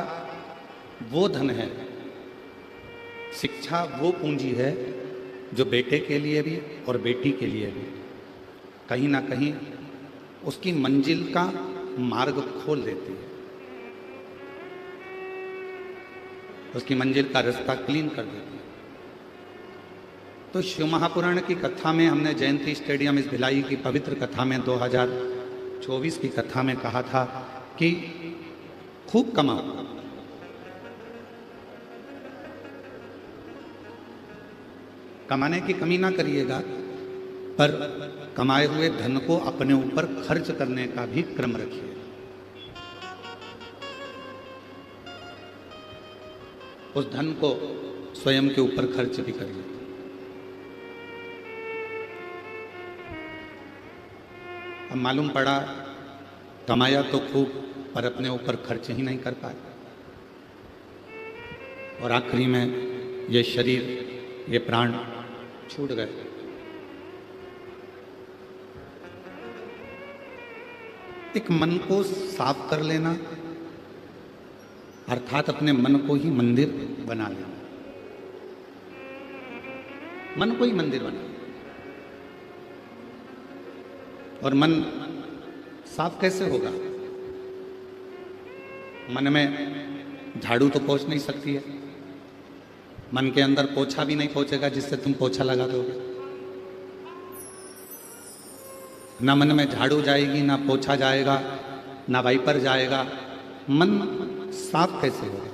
वो धन है, शिक्षा वो पूंजी है जो बेटे के लिए भी और बेटी के लिए भी कहीं ना कहीं उसकी मंजिल का मार्ग खोल देती है, उसकी मंजिल का रास्ता क्लीन कर देती है। तो शिव महापुराण की कथा में हमने जयंती स्टेडियम इस भिलाई की पवित्र कथा में 2024 की कथा में कहा था कि खूब कमाओ, कमाने की कमी ना करिएगा, पर कमाए हुए धन को अपने ऊपर खर्च करने का भी क्रम रखिए। उस धन को स्वयं के ऊपर खर्च भी करिए। अब मालूम पड़ा कमाया तो खूब, पर अपने ऊपर खर्च ही नहीं कर पाए, और आखिरी में ये शरीर, ये प्राण छूट गए। एक मन को साफ कर लेना, अर्थात अपने मन को ही मंदिर बना लेना। मन को ही मंदिर बना, और मन साफ कैसे होगा? मन में झाड़ू तो पहुंच नहीं सकती है, मन के अंदर पोछा भी नहीं पहुंचेगा जिससे तुम पोछा लगा दोगे। ना मन में झाड़ू जाएगी, ना पोछा जाएगा, ना वाइपर जाएगा। मन साफ कैसे होगा?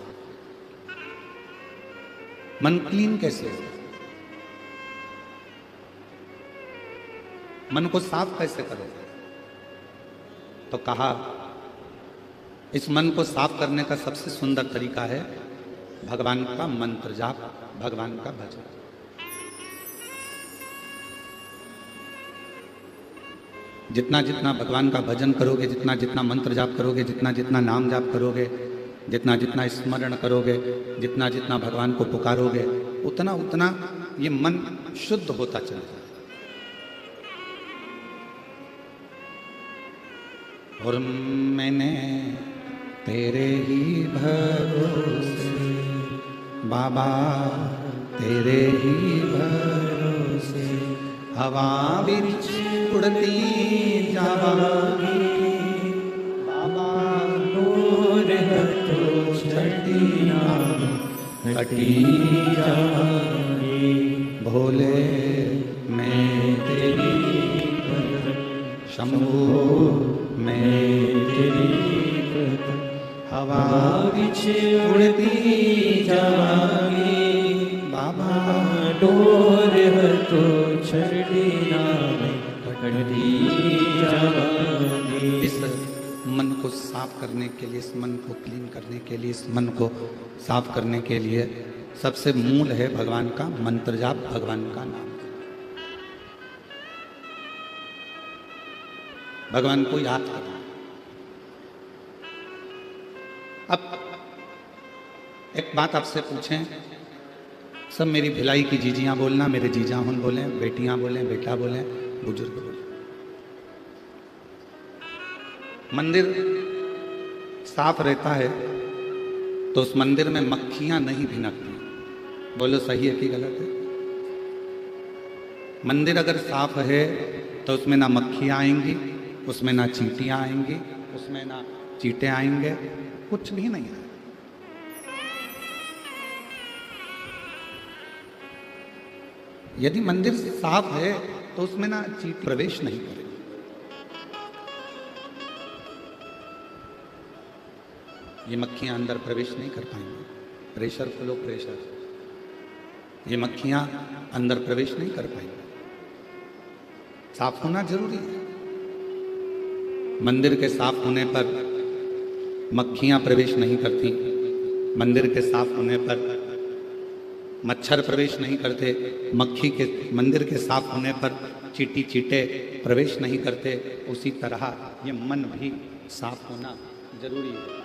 मन क्लीन कैसे होगा? मन को साफ कैसे करोगे? तो कहा इस मन को साफ करने का सबसे सुंदर तरीका है भगवान का मंत्र जाप, भगवान का भजन। जितना जितना भगवान का भजन करोगे, जितना जितना मंत्र जाप करोगे, जितना जितना नाम जाप करोगे, जितना जितना स्मरण करोगे, जितना जितना भगवान को पुकारोगे, उतना उतना ये मन शुद्ध होता चला जाएगा। और मैंने तेरे ही भरोसे बाबा, तेरे ही भरोसे हवा बिच उड़ती जावांगी बाबा, नूर तो छटी हटी जावांगी भोले, मैं तेरी शंभू, मैं तेरी हवा बिच उड़ती जावांगी बाबा, डोर तो छड़ी कटी जावांगी। इस मन को साफ करने के लिए, इस मन को क्लीन करने के लिए, इस मन को साफ करने के लिए सबसे मूल है भगवान का मंत्र जाप, भगवान का नाम। भगवान को याद करना। अब एक बात आपसे पूछें, सब मेरी भिलाई की जीजियां बोलना, मेरे जीजा हुन बोले, बेटियां बोले, बेटा बोले, बुजुर्ग बोले। मंदिर साफ रहता है तो उस मंदिर में मक्खियां नहीं भिनकती। बोलो सही है कि गलत है? मंदिर अगर साफ है तो उसमें ना मक्खियां आएंगी, उसमें ना चींटियां आएंगी, उसमें ना चींटे आएंगे, कुछ भी नहीं है। यदि मंदिर साफ है तो उसमें ना चींटी प्रवेश नहीं करेगी। ये मक्खियां अंदर प्रवेश नहीं कर पाएंगी। प्रेशर फ्लो, प्रेशर, ये मक्खियां अंदर प्रवेश नहीं कर पाएंगी। साफ होना जरूरी है। मंदिर के साफ होने पर मक्खियां प्रवेश नहीं करती, मंदिर के साफ होने पर मच्छर प्रवेश नहीं करते, मंदिर के साफ होने पर चींटी चींटे प्रवेश नहीं करते। उसी तरह ये मन भी साफ होना जरूरी है।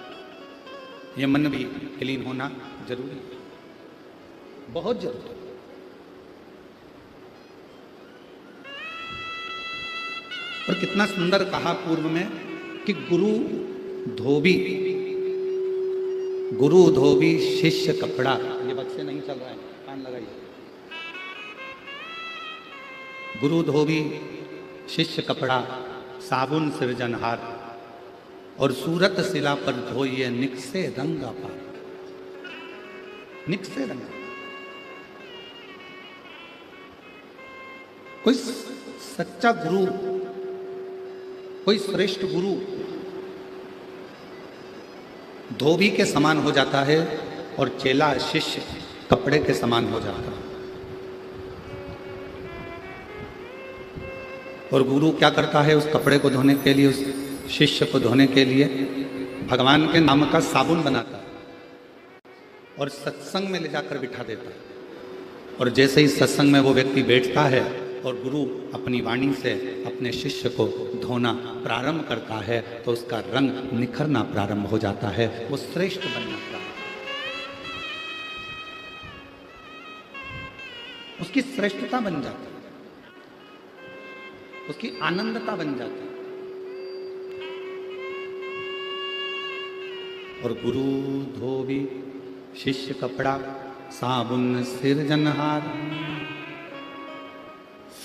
ये मन भी क्लीन होना जरूरी है, बहुत जरूरी है। और कितना सुंदर कहा पूर्व में कि गुरु धोबी शिष्य कपड़ा। ये बच्चे नहीं चल रहे हैं, कान लगाइए। गुरु धोबी शिष्य कपड़ा, साबुन सृजनहार, और सूरत शिला पर धोइए निकसे रंग अपार। निकसे रंग, कोई सच्चा गुरु, कोई श्रेष्ठ गुरु धोबी के समान हो जाता है और चेला शिष्य कपड़े के समान हो जाता है। और गुरु क्या करता है? उस कपड़े को धोने के लिए, उस शिष्य को धोने के लिए भगवान के नाम का साबुन बनाता है और सत्संग में ले जाकर बिठा देता है। और जैसे ही सत्संग में वो व्यक्ति बैठता है और गुरु अपनी वाणी से अपने शिष्य को धोना प्रारंभ करता है तो उसका रंग निखरना प्रारंभ हो जाता है, वो श्रेष्ठ बनना प्रारंभ, उसकी श्रेष्ठता बन जाती है, उसकी आनंदता बन जाती है। और गुरु धोबी शिष्य कपड़ा, साबुन सिरजनहार,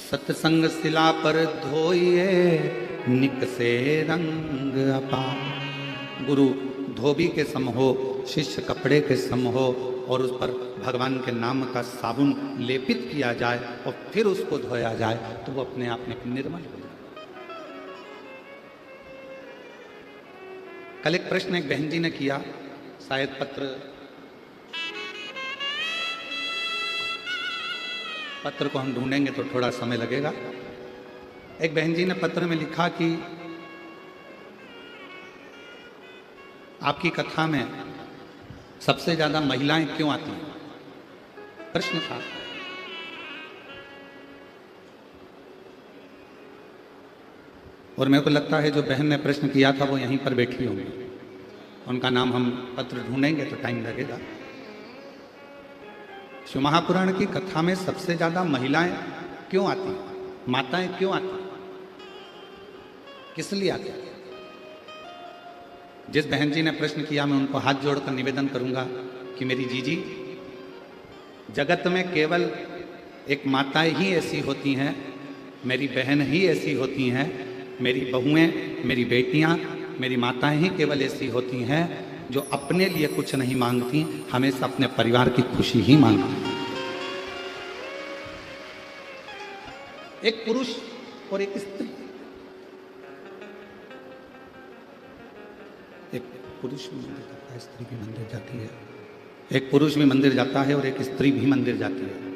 सत्संग शिला पर धोइए निकसे रंग अपार। गुरु धोबी के सम हो, शिष्य कपड़े के सम हो, और उस पर भगवान के नाम का साबुन लेपित किया जाए और फिर उसको धोया जाए तो वो अपने आप में निर्मल हो जाए। कल एक प्रश्न एक बहन जी ने किया, शायद पत्र को हम ढूंढेंगे तो थोड़ा समय लगेगा। एक बहन जी ने पत्र में लिखा कि आपकी कथा में सबसे ज्यादा महिलाएं क्यों आती हैं? प्रश्न था। और मेरे को लगता है जो बहन ने प्रश्न किया था वो यहीं पर बैठी होंगी, उनका नाम हम पत्र ढूंढेंगे तो टाइम लगेगा। शिव महापुराण की कथा में सबसे ज्यादा महिलाएं क्यों आती, माताएं क्यों आती, किस लिए आती? जिस बहन जी ने प्रश्न किया मैं उनको हाथ जोड़कर निवेदन करूंगा कि मेरी जीजी, जगत में केवल एक माताएं ही ऐसी होती हैं, मेरी बहन ही ऐसी होती हैं, मेरी बहुएं, मेरी बेटियां, मेरी माताएं ही केवल ऐसी होती हैं जो अपने लिए कुछ नहीं मांगती, हमेशा अपने परिवार की खुशी ही मांगती। एक पुरुष और एक स्त्री, एक पुरुष भी मंदिर जाता है, स्त्री भी मंदिर जाती है, एक पुरुष भी मंदिर जाता है और एक स्त्री भी मंदिर जाती है।